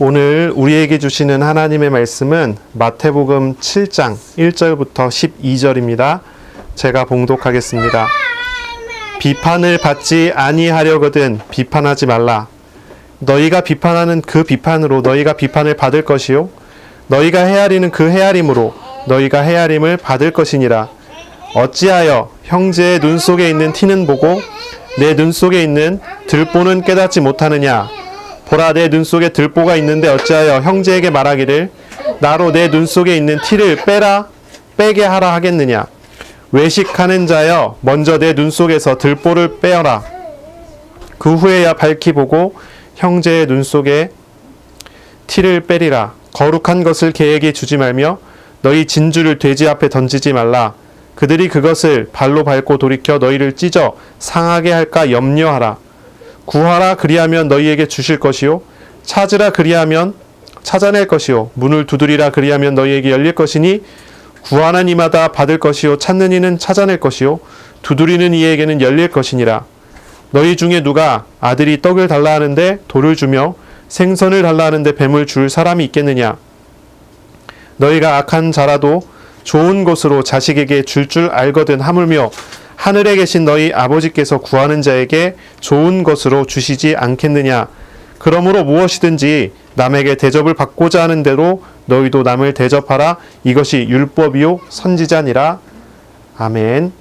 오늘 우리에게 주시는 하나님의 말씀은 마태복음 7장 1절부터 12절입니다. 제가 봉독하겠습니다. 비판을 받지 아니하려거든 비판하지 말라. 너희가 비판하는 그 비판으로 너희가 비판을 받을 것이요 너희가 헤아리는 그 헤아림으로 너희가 헤아림을 받을 것이니라. 어찌하여 형제의 눈 속에 있는 티는 보고 내 눈 속에 있는 들보는 깨닫지 못하느냐. 보라, 내 눈 속에 들보가 있는데 어찌하여 형제에게 말하기를 나로 내 눈 속에 있는 티를 빼게 하라 하겠느냐. 외식하는 자여, 먼저 내 눈 속에서 들보를 빼어라. 그 후에야 밝히 보고 형제의 눈 속에 티를 빼리라. 거룩한 것을 개에게 주지 말며 너희 진주를 돼지 앞에 던지지 말라. 그들이 그것을 발로 밟고 돌이켜 너희를 찢어 상하게 할까 염려하라. 구하라, 그리하면 너희에게 주실 것이요 찾으라, 그리하면 찾아낼 것이요 문을 두드리라, 그리하면 너희에게 열릴 것이니 구하는 이마다 받을 것이요 찾는 이는 찾아낼 것이요 두드리는 이에게는 열릴 것이니라. 너희 중에 누가 아들이 떡을 달라 하는데 돌을 주며 생선을 달라 하는데 뱀을 줄 사람이 있겠느냐. 너희가 악한 자라도 좋은 것으로 자식에게 줄 알거든 하물며 하늘에 계신 너희 아버지께서 구하는 자에게 좋은 것으로 주시지 않겠느냐. 그러므로 무엇이든지 남에게 대접을 받고자 하는 대로 너희도 남을 대접하라. 이것이 율법이요 선지자니라. 아멘.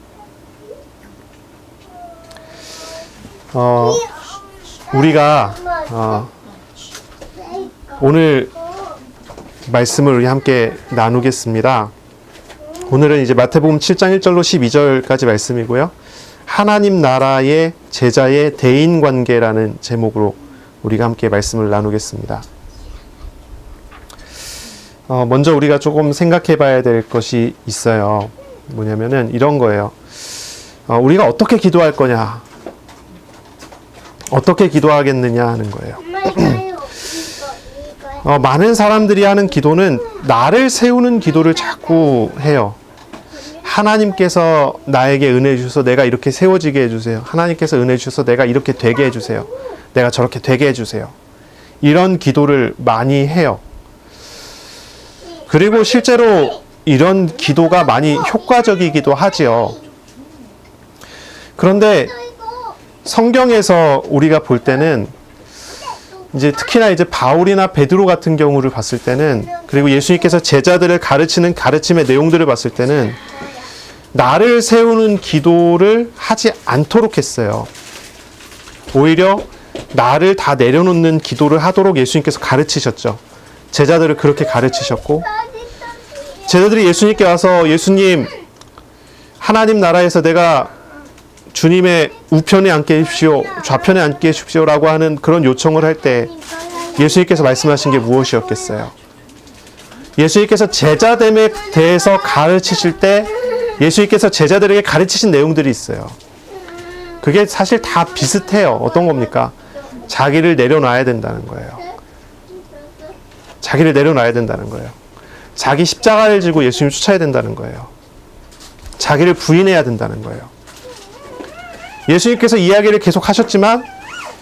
우리가 오늘 말씀을 우리 함께 나누겠습니다. 오늘은 이제 마태복음 7장 1절로 12절까지 말씀이고요. 하나님 나라의 제자의 대인관계라는 제목으로 우리가 함께 말씀을 나누겠습니다. 먼저 우리가 조금 생각해 봐야 될 것이 있어요. 뭐냐면은 이런 거예요. 우리가 어떻게 기도할 거냐, 어떻게 기도하겠느냐 하는 거예요. 많은 사람들이 하는 기도는 나를 세우는 기도를 자꾸 해요. 하나님께서 나에게 은혜 주셔서 내가 이렇게 세워지게 해주세요. 하나님께서 은혜 주셔서 내가 이렇게 되게 해주세요. 내가 저렇게 되게 해주세요. 이런 기도를 많이 해요. 그리고 실제로 이런 기도가 많이 효과적이기도 하지요. 그런데 성경에서 우리가 볼 때는 이제 특히나 이제 바울이나 베드로 같은 경우를 봤을 때는, 그리고 예수님께서 제자들을 가르치는 가르침의 내용들을 봤을 때는 나를 세우는 기도를 하지 않도록 했어요. 오히려 나를 다 내려놓는 기도를 하도록 예수님께서 가르치셨죠. 제자들을 그렇게 가르치셨고, 제자들이 예수님께 와서 예수님, 하나님 나라에서 내가 주님의 우편에 앉게 해주십시오, 좌편에 앉게 해주십시오라고 하는 그런 요청을 할 때 예수님께서 말씀하신 게 무엇이었겠어요? 예수님께서 제자됨에 대해서 가르치실 때 예수님께서 제자들에게 가르치신 내용들이 있어요. 그게 사실 다 비슷해요. 어떤 겁니까? 자기를 내려놔야 된다는 거예요. 자기를 내려놔야 된다는 거예요. 자기 십자가를 지고 예수님 쫓아야 된다는 거예요. 자기를 부인해야 된다는 거예요. 예수님께서 이야기를 계속 하셨지만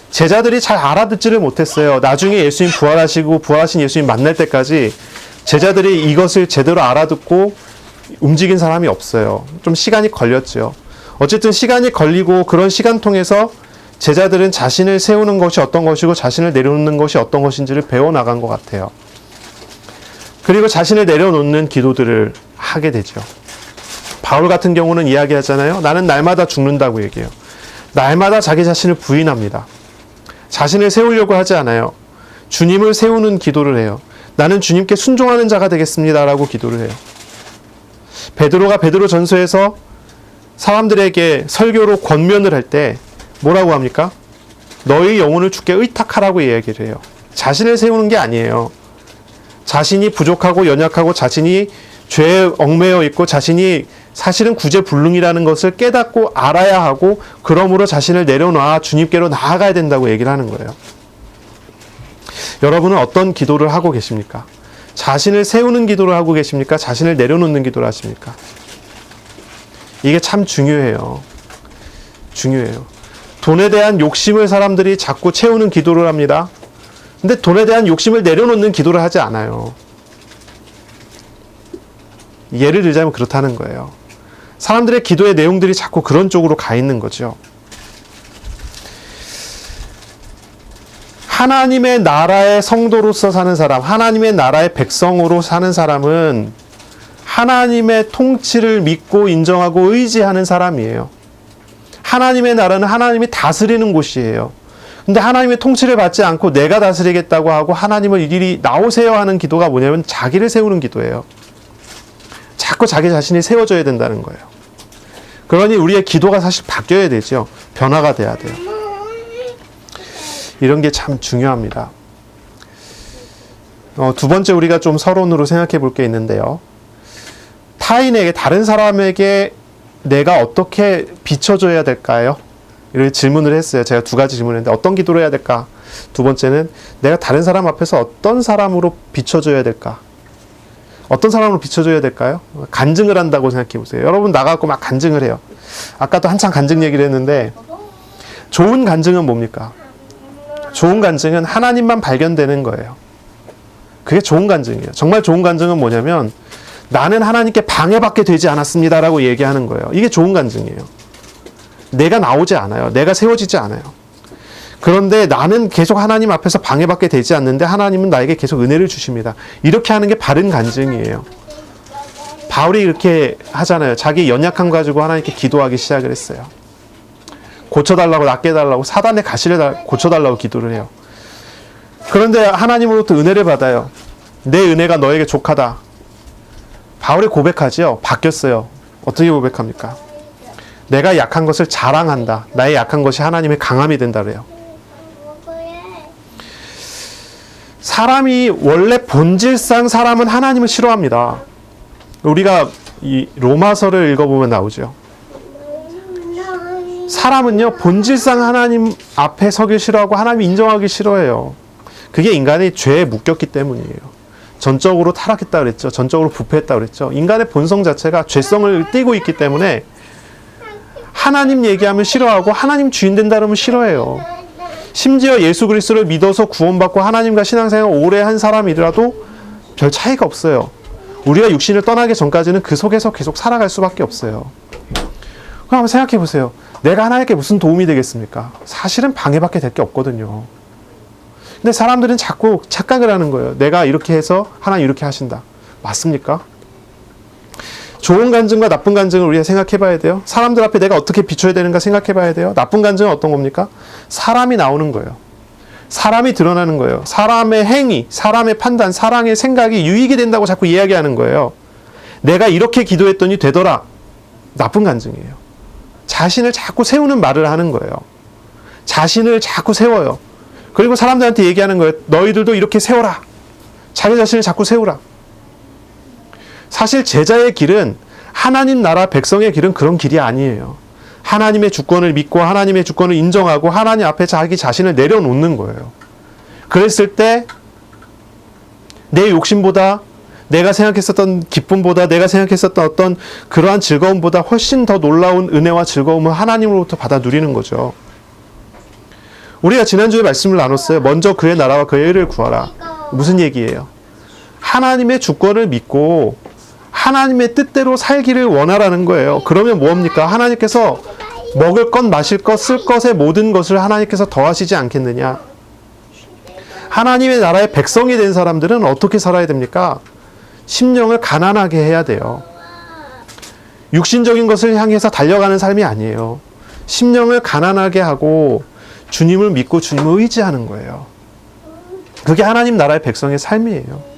제자들이 잘 알아듣지를 못했어요. 나중에 예수님 부활하시고 부활하신 예수님 만날 때까지 제자들이 이것을 제대로 알아듣고 움직인 사람이 없어요. 좀 시간이 걸렸죠. 어쨌든 시간이 걸리고 그런 시간 통해서 제자들은 자신을 세우는 것이 어떤 것이고 자신을 내려놓는 것이 어떤 것인지를 배워나간 것 같아요. 그리고 자신을 내려놓는 기도들을 하게 되죠. 바울 같은 경우는 이야기하잖아요. 나는 날마다 죽는다고 얘기해요. 날마다 자기 자신을 부인합니다. 자신을 세우려고 하지 않아요. 주님을 세우는 기도를 해요. 나는 주님께 순종하는 자가 되겠습니다라고 기도를 해요. 베드로가 베드로전서에서 사람들에게 설교로 권면을 할 때 뭐라고 합니까? 너희 영혼을 주께 의탁하라고 이야기를 해요. 자신을 세우는 게 아니에요. 자신이 부족하고 연약하고 자신이 죄에 얽매여 있고 자신이 사실은 구제불능이라는 것을 깨닫고 알아야 하고, 그러므로 자신을 내려놔 주님께로 나아가야 된다고 얘기를 하는 거예요. 여러분은 어떤 기도를 하고 계십니까? 자신을 세우는 기도를 하고 계십니까? 자신을 내려놓는 기도를 하십니까? 이게 참 중요해요. 중요해요. 돈에 대한 욕심을 사람들이 자꾸 채우는 기도를 합니다. 근데 돈에 대한 욕심을 내려놓는 기도를 하지 않아요. 예를 들자면 그렇다는 거예요. 사람들의 기도의 내용들이 자꾸 그런 쪽으로 가 있는 거죠. 하나님의 나라의 성도로서 사는 사람, 하나님의 나라의 백성으로 사는 사람은 하나님의 통치를 믿고 인정하고 의지하는 사람이에요. 하나님의 나라는 하나님이 다스리는 곳이에요. 근데 하나님의 통치를 받지 않고 내가 다스리겠다고 하고 하나님을 이리 나오세요 하는 기도가 뭐냐면 자기를 세우는 기도예요. 자꾸 자기 자신이 세워져야 된다는 거예요. 그러니 우리의 기도가 사실 바뀌어야 되죠. 변화가 돼야 돼요. 이런 게 참 중요합니다. 두 번째 우리가 좀 서론으로 생각해 볼 게 있는데요. 타인에게, 다른 사람에게 내가 어떻게 비춰줘야 될까요? 이렇게 질문을 했어요. 제가 두 가지 질문을 했는데 어떤 기도를 해야 될까? 두 번째는 내가 다른 사람 앞에서 어떤 사람으로 비춰줘야 될까? 어떤 사람으로 비춰줘야 될까요? 간증을 한다고 생각해 보세요. 여러분 나가고 막 간증을 해요. 아까도 한참 간증 얘기를 했는데 좋은 간증은 뭡니까? 좋은 간증은 하나님만 발견되는 거예요. 그게 좋은 간증이에요. 정말 좋은 간증은 뭐냐면 나는 하나님께 방해받게 되지 않았습니다라고 얘기하는 거예요. 이게 좋은 간증이에요. 내가 나오지 않아요. 내가 세워지지 않아요. 그런데 나는 계속 하나님 앞에서 방해받게 되지 않는데 하나님은 나에게 계속 은혜를 주십니다. 이렇게 하는 게 바른 간증이에요. 바울이 이렇게 하잖아요. 자기 연약함 가지고 하나님께 기도하기 시작을 했어요. 고쳐달라고, 낫게 해달라고, 사단의 가시를 고쳐달라고 기도를 해요. 그런데 하나님으로부터 은혜를 받아요. 내 은혜가 너에게 족하다. 바울이 고백하지요. 바뀌었어요. 어떻게 고백합니까? 내가 약한 것을 자랑한다. 나의 약한 것이 하나님의 강함이 된다 그래요. 사람이 원래 본질상 사람은 하나님을 싫어합니다. 우리가 이 로마서를 읽어보면 나오죠. 사람은요, 본질상 하나님 앞에 서기 싫어하고 하나님 인정하기 싫어해요. 그게 인간이 죄에 묶였기 때문이에요. 전적으로 타락했다 그랬죠. 전적으로 부패했다 그랬죠. 인간의 본성 자체가 죄성을 띠고 있기 때문에 하나님 얘기하면 싫어하고 하나님 주인 된다 그러면 싫어해요. 심지어 예수 그리스도를 믿어서 구원받고 하나님과 신앙생활 오래 한 사람이라도 별 차이가 없어요. 우리가 육신을 떠나기 전까지는 그 속에서 계속 살아갈 수밖에 없어요. 그럼 한번 생각해 보세요. 내가 하나님께 무슨 도움이 되겠습니까? 사실은 방해받게 될 게 없거든요. 근데 사람들은 자꾸 착각을 하는 거예요. 내가 이렇게 해서 하나님 이렇게 하신다. 맞습니까? 좋은 간증과 나쁜 간증을 우리가 생각해 봐야 돼요. 사람들 앞에 내가 어떻게 비춰야 되는가 생각해 봐야 돼요. 나쁜 간증은 어떤 겁니까? 사람이 나오는 거예요. 사람이 드러나는 거예요. 사람의 행위, 사람의 판단, 사람의 생각이 유익이 된다고 자꾸 이야기하는 거예요. 내가 이렇게 기도했더니 되더라. 나쁜 간증이에요. 자신을 자꾸 세우는 말을 하는 거예요. 자신을 자꾸 세워요. 그리고 사람들한테 얘기하는 거예요. 너희들도 이렇게 세워라. 자기 자신을 자꾸 세우라. 사실 제자의 길은, 하나님 나라 백성의 길은 그런 길이 아니에요. 하나님의 주권을 믿고 하나님의 주권을 인정하고 하나님 앞에 자기 자신을 내려놓는 거예요. 그랬을 때 내 욕심보다, 내가 생각했었던 기쁨보다, 내가 생각했었던 어떤 그러한 즐거움보다 훨씬 더 놀라운 은혜와 즐거움을 하나님으로부터 받아 누리는 거죠. 우리가 지난주에 말씀을 나눴어요. 먼저 그의 나라와 그의 의를 구하라. 무슨 얘기예요? 하나님의 주권을 믿고 하나님의 뜻대로 살기를 원하라는 거예요. 그러면 뭡니까? 하나님께서 먹을 것, 마실 것, 쓸 것의 모든 것을 하나님께서 더하시지 않겠느냐? 하나님의 나라의 백성이 된 사람들은 어떻게 살아야 됩니까? 심령을 가난하게 해야 돼요. 육신적인 것을 향해서 달려가는 삶이 아니에요. 심령을 가난하게 하고 주님을 믿고 주님을 의지하는 거예요. 그게 하나님 나라의 백성의 삶이에요.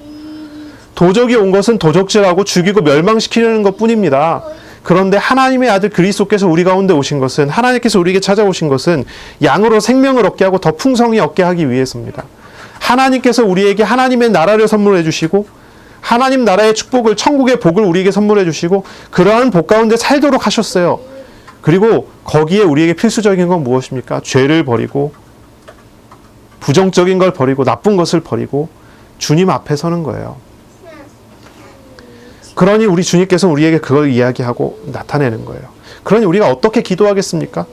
도적이 온 것은 도적질하고 죽이고 멸망시키려는 것 뿐입니다. 그런데 하나님의 아들 그리스도께서 우리 가운데 오신 것은, 하나님께서 우리에게 찾아오신 것은 양으로 생명을 얻게 하고 더 풍성히 얻게 하기 위해서입니다. 하나님께서 우리에게 하나님의 나라를 선물해 주시고 하나님 나라의 축복을, 천국의 복을 우리에게 선물해 주시고 그러한 복 가운데 살도록 하셨어요. 그리고 거기에 우리에게 필수적인 건 무엇입니까? 죄를 버리고, 부정적인 걸 버리고, 나쁜 것을 버리고 주님 앞에 서는 거예요. 그러니 우리 주님께서 우리에게 그걸 이야기하고 나타내는 거예요. 그러니 우리가 어떻게 기도하겠습니까?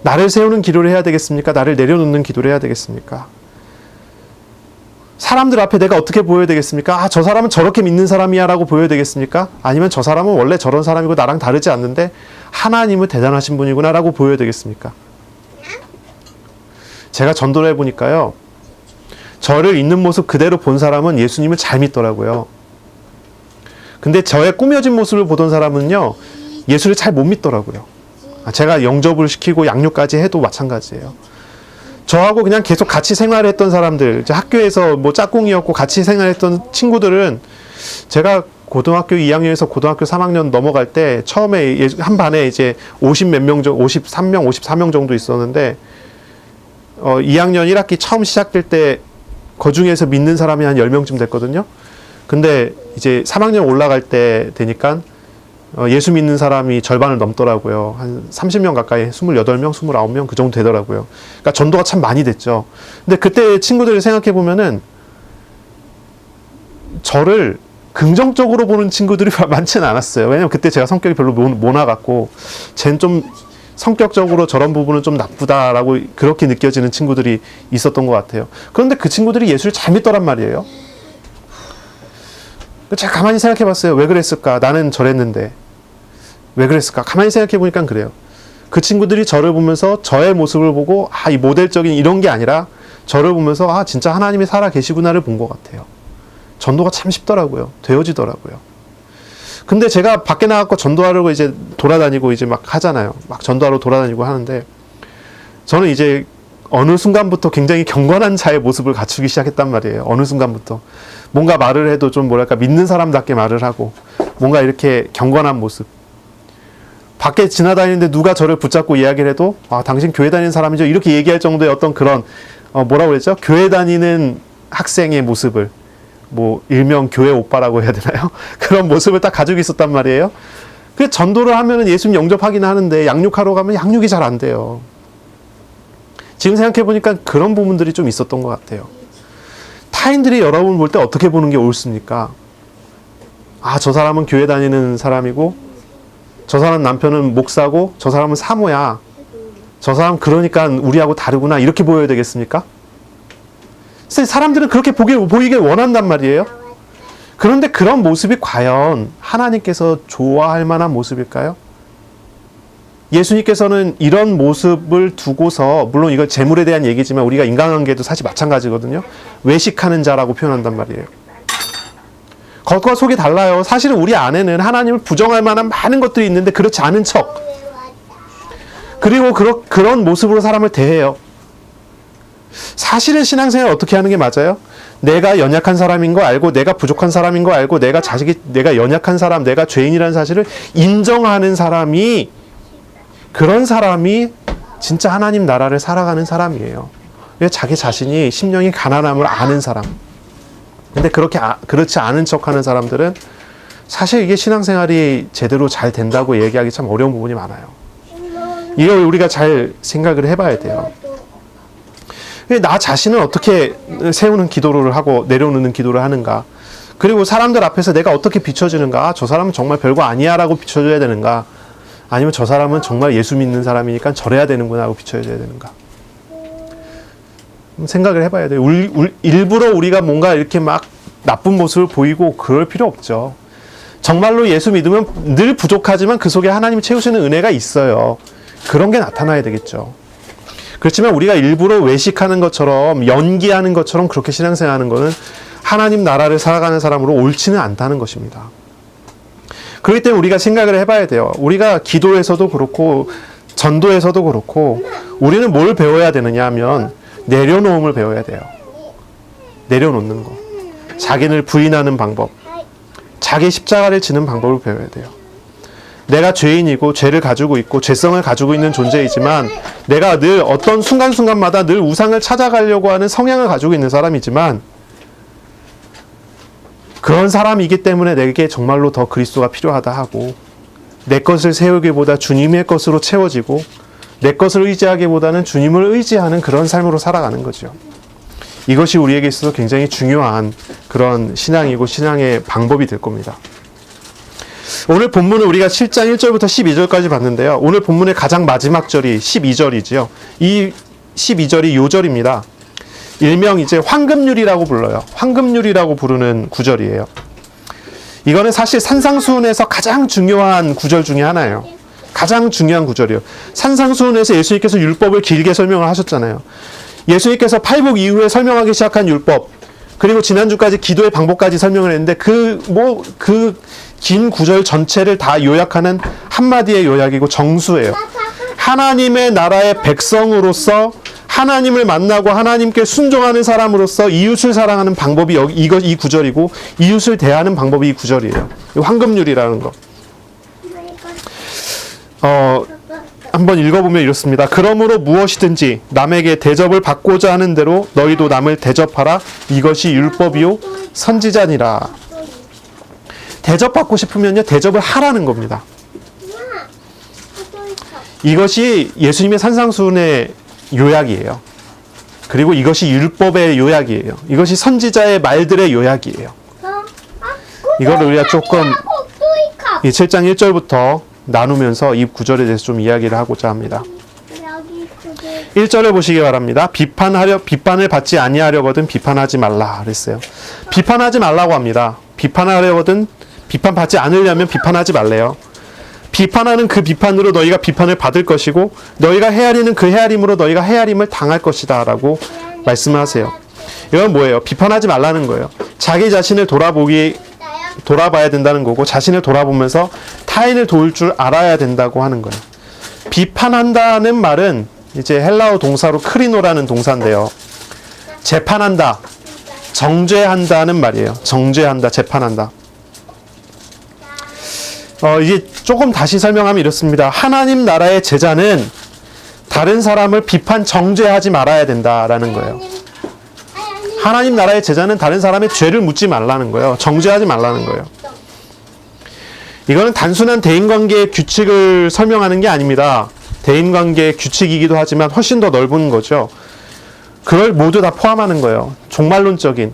나를 세우는 기도를 해야 되겠습니까? 나를 내려놓는 기도를 해야 되겠습니까? 사람들 앞에 내가 어떻게 보여야 되겠습니까? 아, 저 사람은 저렇게 믿는 사람이야 라고 보여야 되겠습니까? 아니면 저 사람은 원래 저런 사람이고 나랑 다르지 않는데 하나님은 대단하신 분이구나 라고 보여야 되겠습니까? 제가 전도를 해보니까요, 저를 있는 모습 그대로 본 사람은 예수님을 잘 믿더라고요. 근데 저의 꾸며진 모습을 보던 사람은요, 예수를 잘 못 믿더라고요. 제가 영접을 시키고 양육까지 해도 마찬가지예요. 저하고 그냥 계속 같이 생활했던 사람들, 학교에서 뭐 짝꿍이었고 같이 생활했던 친구들은 제가 고등학교 2학년에서 고등학교 3학년 넘어갈 때 처음에 한 반에 이제 50 몇 명 정도, 53명, 54명 정도 있었는데 2학년 1학기 처음 시작될 때 그 중에서 믿는 사람이 한 10명쯤 됐거든요. 근데 이제 3학년 올라갈 때 되니까 예수 믿는 사람이 절반을 넘더라고요. 한 30명 가까이, 28명, 29명 그 정도 되더라고요. 그러니까 전도가 참 많이 됐죠. 근데 그때 친구들을 생각해 보면은 저를 긍정적으로 보는 친구들이 많지는 않았어요. 왜냐면 그때 제가 성격이 별로 모나갔고, 쟤는 좀 성격적으로 저런 부분은 좀 나쁘다라고 그렇게 느껴지는 친구들이 있었던 것 같아요. 그런데 그 친구들이 예수를 잘 믿더란 말이에요. 제가 가만히 생각해 봤어요. 왜 그랬을까? 나는 저랬는데. 왜 그랬을까? 가만히 생각해 보니까 그래요. 그 친구들이 저를 보면서 저의 모습을 보고, 이 모델적인 이런 게 아니라 저를 보면서, 진짜 하나님이 살아 계시구나를 본 것 같아요. 전도가 참 쉽더라고요. 되어지더라고요. 근데 제가 밖에 나가서 전도하려고 이제 돌아다니고 이제 막 하잖아요. 막 전도하러 돌아다니고 하는데, 저는 이제 어느 순간부터 굉장히 경건한 자의 모습을 갖추기 시작했단 말이에요. 어느 순간부터. 뭔가 말을 해도 좀 뭐랄까 믿는 사람답게 말을 하고, 뭔가 이렇게 경건한 모습. 밖에 지나다니는데 누가 저를 붙잡고 이야기를 해도, 당신 교회 다니는 사람이죠, 이렇게 얘기할 정도의 어떤 그런 뭐라고 그랬죠? 교회 다니는 학생의 모습을, 뭐 일명 교회 오빠라고 해야 되나요? 그런 모습을 딱 가지고 있었단 말이에요. 그 전도를 하면은 예수님 영접하긴 하는데 양육하러 가면 양육이 잘 안 돼요. 지금 생각해 보니까 그런 부분들이 좀 있었던 것 같아요. 타인들이 여러분 볼 때 어떻게 보는 게 옳습니까? 저 사람은 교회 다니는 사람이고, 저 사람 남편은 목사고, 저 사람은 사모야, 저 사람 그러니까 우리하고 다르구나, 이렇게 보여야 되겠습니까? 사람들은 그렇게 보이길 원한단 말이에요. 그런데 그런 모습이 과연 하나님께서 좋아할 만한 모습일까요? 예수님께서는 이런 모습을 두고서, 물론 이건 재물에 대한 얘기지만 우리가 인간관계도 사실 마찬가지거든요. 외식하는 자라고 표현한단 말이에요. 겉과 속이 달라요. 사실은 우리 안에는 하나님을 부정할 만한 많은 것들이 있는데 그렇지 않은 척, 그리고 그런 모습으로 사람을 대해요. 사실은 신앙생활 어떻게 하는 게 맞아요? 내가 연약한 사람인 거 알고, 내가 부족한 사람인 거 알고, 내가 연약한 사람, 내가 죄인이라는 사실을 인정하는 사람이, 그런 사람이 진짜 하나님 나라를 살아가는 사람이에요. 자기 자신이 심령이 가난함을 아는 사람. 근데 그렇지 않은 척하는 사람들은 사실 이게 신앙생활이 제대로 잘 된다고 얘기하기 참 어려운 부분이 많아요. 이걸 우리가 잘 생각을 해봐야 돼요. 나 자신을 어떻게 세우는 기도를 하고 내려놓는 기도를 하는가? 그리고 사람들 앞에서 내가 어떻게 비춰지는가? 저 사람은 정말 별거 아니야 라고 비춰줘야 되는가? 아니면 저 사람은 정말 예수 믿는 사람이니까 저래야 되는구나 하고 비춰줘야 되는가? 생각을 해봐야 돼요. 일부러 우리가 뭔가 이렇게 막 나쁜 모습을 보이고 그럴 필요 없죠. 정말로 예수 믿으면 늘 부족하지만 그 속에 하나님이 채우시는 은혜가 있어요. 그런 게 나타나야 되겠죠. 그렇지만 우리가 일부러 외식하는 것처럼, 연기하는 것처럼 그렇게 신앙생활하는 것은 하나님 나라를 살아가는 사람으로 옳지는 않다는 것입니다. 그렇기 때문에 우리가 생각을 해봐야 돼요. 우리가 기도에서도 그렇고 전도에서도 그렇고 우리는 뭘 배워야 되느냐 하면 내려놓음을 배워야 돼요. 내려놓는 거. 자기를 부인하는 방법. 자기 십자가를 지는 방법을 배워야 돼요. 내가 죄인이고 죄를 가지고 있고 죄성을 가지고 있는 존재이지만, 내가 늘 어떤 순간순간마다 늘 우상을 찾아가려고 하는 성향을 가지고 있는 사람이지만, 그런 사람이기 때문에 내게 정말로 더 그리스도가 필요하다 하고, 내 것을 세우기보다 주님의 것으로 채워지고, 내 것을 의지하기보다는 주님을 의지하는 그런 삶으로 살아가는 거죠. 이것이 우리에게 있어서 굉장히 중요한 그런 신앙이고 신앙의 방법이 될 겁니다. 오늘 본문은 우리가 7장 1절부터 12절까지 봤는데요. 오늘 본문의 가장 마지막 절이 12절이지요. 이 12절이 요절입니다. 일명 이제 황금률이라고 불러요. 황금률이라고 부르는 구절이에요. 이거는 사실 산상수훈에서 가장 중요한 구절 중에 하나예요. 가장 중요한 구절이에요. 산상수훈에서 예수님께서 율법을 길게 설명을 하셨잖아요. 예수님께서 팔복 이후에 설명하기 시작한 율법, 그리고 지난주까지 기도의 방법까지 설명을 했는데 그 긴 구절 전체를 다 요약하는 한마디의 요약이고 정수예요. 하나님의 나라의 백성으로서 하나님을 만나고 하나님께 순종하는 사람으로서 이웃을 사랑하는 방법이 이 구절이고, 이웃을 대하는 방법이 이 구절이에요. 이 황금률이라는 거. 한번 읽어보면 이렇습니다. 그러므로 무엇이든지 남에게 대접을 받고자 하는 대로 너희도 남을 대접하라. 이것이 율법이요 선지자니라. 대접받고 싶으면요, 대접을 하라는 겁니다. 이것이 예수님의 산상수훈의 요약이에요. 그리고 이것이 율법의 요약이에요. 이것이 선지자의 말들의 요약이에요. 이걸 우리가 조금 이 7장 1절부터 나누면서 이 구절에 대해서 좀 이야기를 하고자 합니다. 1절을 보시기 바랍니다. 비판을 받지 아니하려거든 비판하지 말라 그랬어요. 비판하지 말라고 합니다. 비판받지 않으려면 비판하지 말래요. 비판하는 그 비판으로 너희가 비판을 받을 것이고, 너희가 헤아리는 그 헤아림으로 너희가 헤아림을 당할 것이다 라고 말씀하세요. 이건 뭐예요? 비판하지 말라는 거예요. 자기 자신을 돌아봐야 된다는 거고, 자신을 돌아보면서 타인을 도울 줄 알아야 된다고 하는 거예요. 비판한다는 말은 이제 헬라어 동사로 크리노라는 동사인데요. 재판한다, 정죄한다는 말이에요. 정죄한다, 재판한다. 이제 조금 다시 설명하면 이렇습니다. 하나님 나라의 제자는 다른 사람을 비판, 정죄하지 말아야 된다라는 거예요. 하나님 나라의 제자는 다른 사람의 죄를 묻지 말라는 거예요. 정죄하지 말라는 거예요. 이거는 단순한 대인관계의 규칙을 설명하는 게 아닙니다. 대인관계의 규칙이기도 하지만 훨씬 더 넓은 거죠. 그걸 모두 다 포함하는 거예요. 종말론적인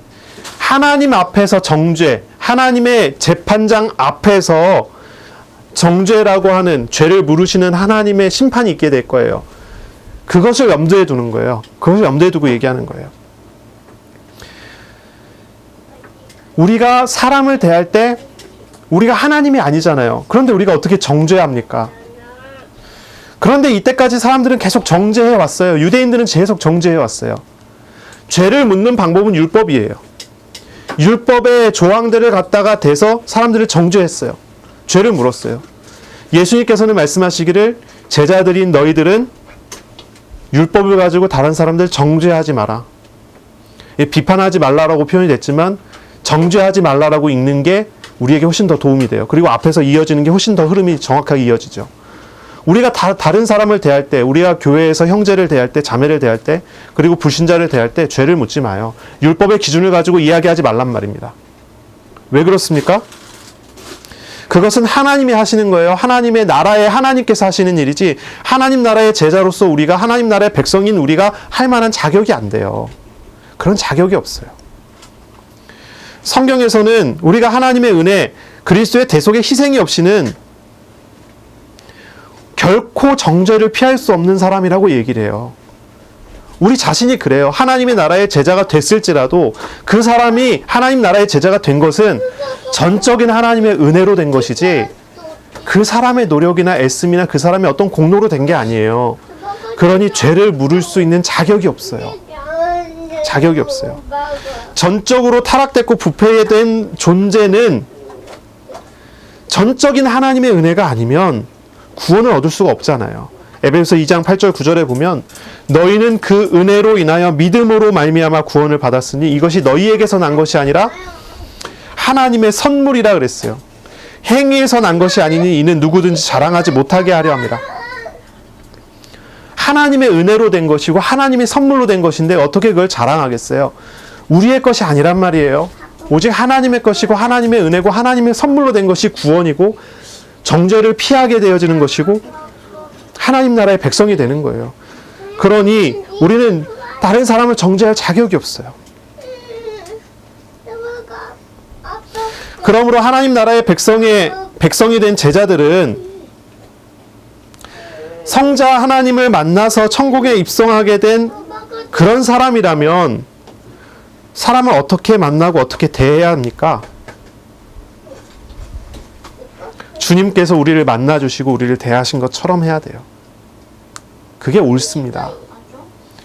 하나님 앞에서 정죄, 하나님의 재판장 앞에서 정죄라고 하는 죄를 물으시는 하나님의 심판이 있게 될 거예요. 그것을 염두에 두는 거예요. 그것을 염두에 두고 얘기하는 거예요. 우리가 사람을 대할 때 우리가 하나님이 아니잖아요. 그런데 우리가 어떻게 정죄합니까? 그런데 이때까지 사람들은 계속 정죄해 왔어요. 유대인들은 계속 정죄해 왔어요. 죄를 묻는 방법은 율법이에요. 율법의 조항들을 갖다가 대서 사람들을 정죄했어요. 죄를 물었어요. 예수님께서는 말씀하시기를 제자들인 너희들은 율법을 가지고 다른 사람들 정죄하지 마라. 비판하지 말라라고 표현이 됐지만 정죄하지 말라라고 읽는 게 우리에게 훨씬 더 도움이 돼요. 그리고 앞에서 이어지는 게 훨씬 더 흐름이 정확하게 이어지죠. 우리가 다른 사람을 대할 때, 우리가 교회에서 형제를 대할 때, 자매를 대할 때, 그리고 불신자를 대할 때 죄를 묻지 마요. 율법의 기준을 가지고 이야기하지 말란 말입니다. 왜 그렇습니까? 그것은 하나님이 하시는 거예요. 하나님의 나라에 하나님께서 하시는 일이지, 하나님 나라의 제자로서 우리가, 하나님 나라의 백성인 우리가 할 만한 자격이 안 돼요. 그런 자격이 없어요. 성경에서는 우리가 하나님의 은혜, 그리스도의 대속의 희생이 없이는 결코 정죄를 피할 수 없는 사람이라고 얘기를 해요. 우리 자신이 그래요. 하나님의 나라의 제자가 됐을지라도 그 사람이 하나님 나라의 제자가 된 것은 전적인 하나님의 은혜로 된 것이지, 그 사람의 노력이나 애씀이나 그 사람의 어떤 공로로 된 게 아니에요. 그러니 죄를 물을 수 있는 자격이 없어요. 자격이 없어요. 전적으로 타락됐고 부패된 존재는 전적인 하나님의 은혜가 아니면 구원을 얻을 수가 없잖아요. 에베소서 2장 8절 9절에 보면 너희는 그 은혜로 인하여 믿음으로 말미암아 구원을 받았으니 이것이 너희에게서 난 것이 아니라 하나님의 선물이라 그랬어요. 행위에서 난 것이 아니니 이는 누구든지 자랑하지 못하게 하려 합니다. 하나님의 은혜로 된 것이고 하나님의 선물로 된 것인데 어떻게 그걸 자랑하겠어요? 우리의 것이 아니란 말이에요. 오직 하나님의 것이고 하나님의 은혜고 하나님의 선물로 된 것이 구원이고 정죄를 피하게 되어지는 것이고 하나님 나라의 백성이 되는 거예요. 그러니 우리는 다른 사람을 정죄할 자격이 없어요. 그러므로 하나님 나라의 백성의 백성이 된 제자들은 성자 하나님을 만나서 천국에 입성하게 된 그런 사람이라면 사람을 어떻게 만나고 어떻게 대해야 합니까? 주님께서 우리를 만나주시고 우리를 대하신 것처럼 해야 돼요. 그게 옳습니다.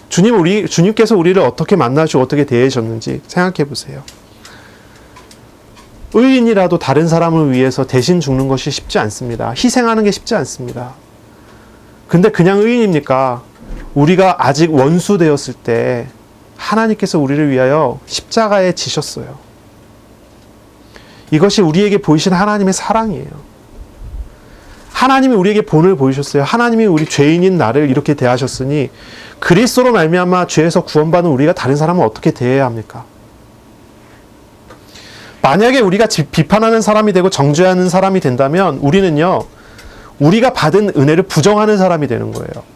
주님께서 우리를 어떻게 만나주고 어떻게 대하셨는지 생각해 보세요. 의인이라도 다른 사람을 위해서 대신 죽는 것이 쉽지 않습니다. 희생하는 게 쉽지 않습니다. 근데 그냥 의인입니까? 우리가 아직 원수 되었을 때 하나님께서 우리를 위하여 십자가에 지셨어요. 이것이 우리에게 보이신 하나님의 사랑이에요. 하나님이 우리에게 본을 보이셨어요. 하나님이 우리 죄인인 나를 이렇게 대하셨으니 그리스도로 말미암아 죄에서 구원받은 우리가 다른 사람을 어떻게 대해야 합니까? 만약에 우리가 비판하는 사람이 되고 정죄하는 사람이 된다면 우리는요, 우리가 받은 은혜를 부정하는 사람이 되는 거예요.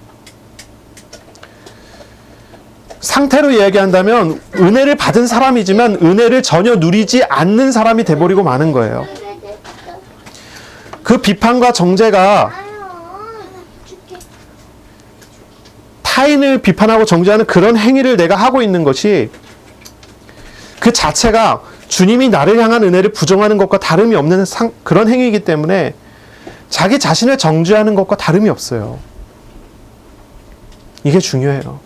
상태로 이야기한다면 은혜를 받은 사람이지만 은혜를 전혀 누리지 않는 사람이 돼버리고 마는 거예요. 그 비판과 정죄가 타인을 비판하고 정죄하는 그런 행위를 내가 하고 있는 것이 그 자체가 주님이 나를 향한 은혜를 부정하는 것과 다름이 없는 그런 행위이기 때문에 자기 자신을 정죄하는 것과 다름이 없어요. 이게 중요해요.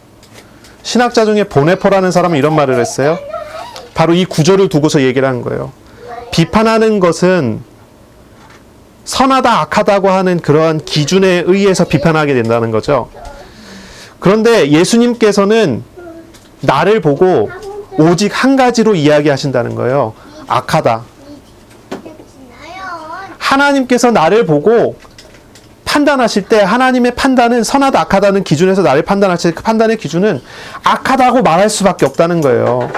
신학자 중에 보네포라는 사람은 이런 말을 했어요. 바로 이 구조를 두고서 얘기를 한 거예요. 비판하는 것은 선하다 악하다고 하는 그러한 기준에 의해서 비판하게 된다는 거죠. 그런데 예수님께서는 나를 보고 오직 한 가지로 이야기하신다는 거예요. 악하다. 하나님께서 나를 보고 판단하실 때 하나님의 판단은 선하다 악하다는 기준에서 나를 판단하실 때 그 판단의 기준은 악하다고 말할 수밖에 없다는 거예요.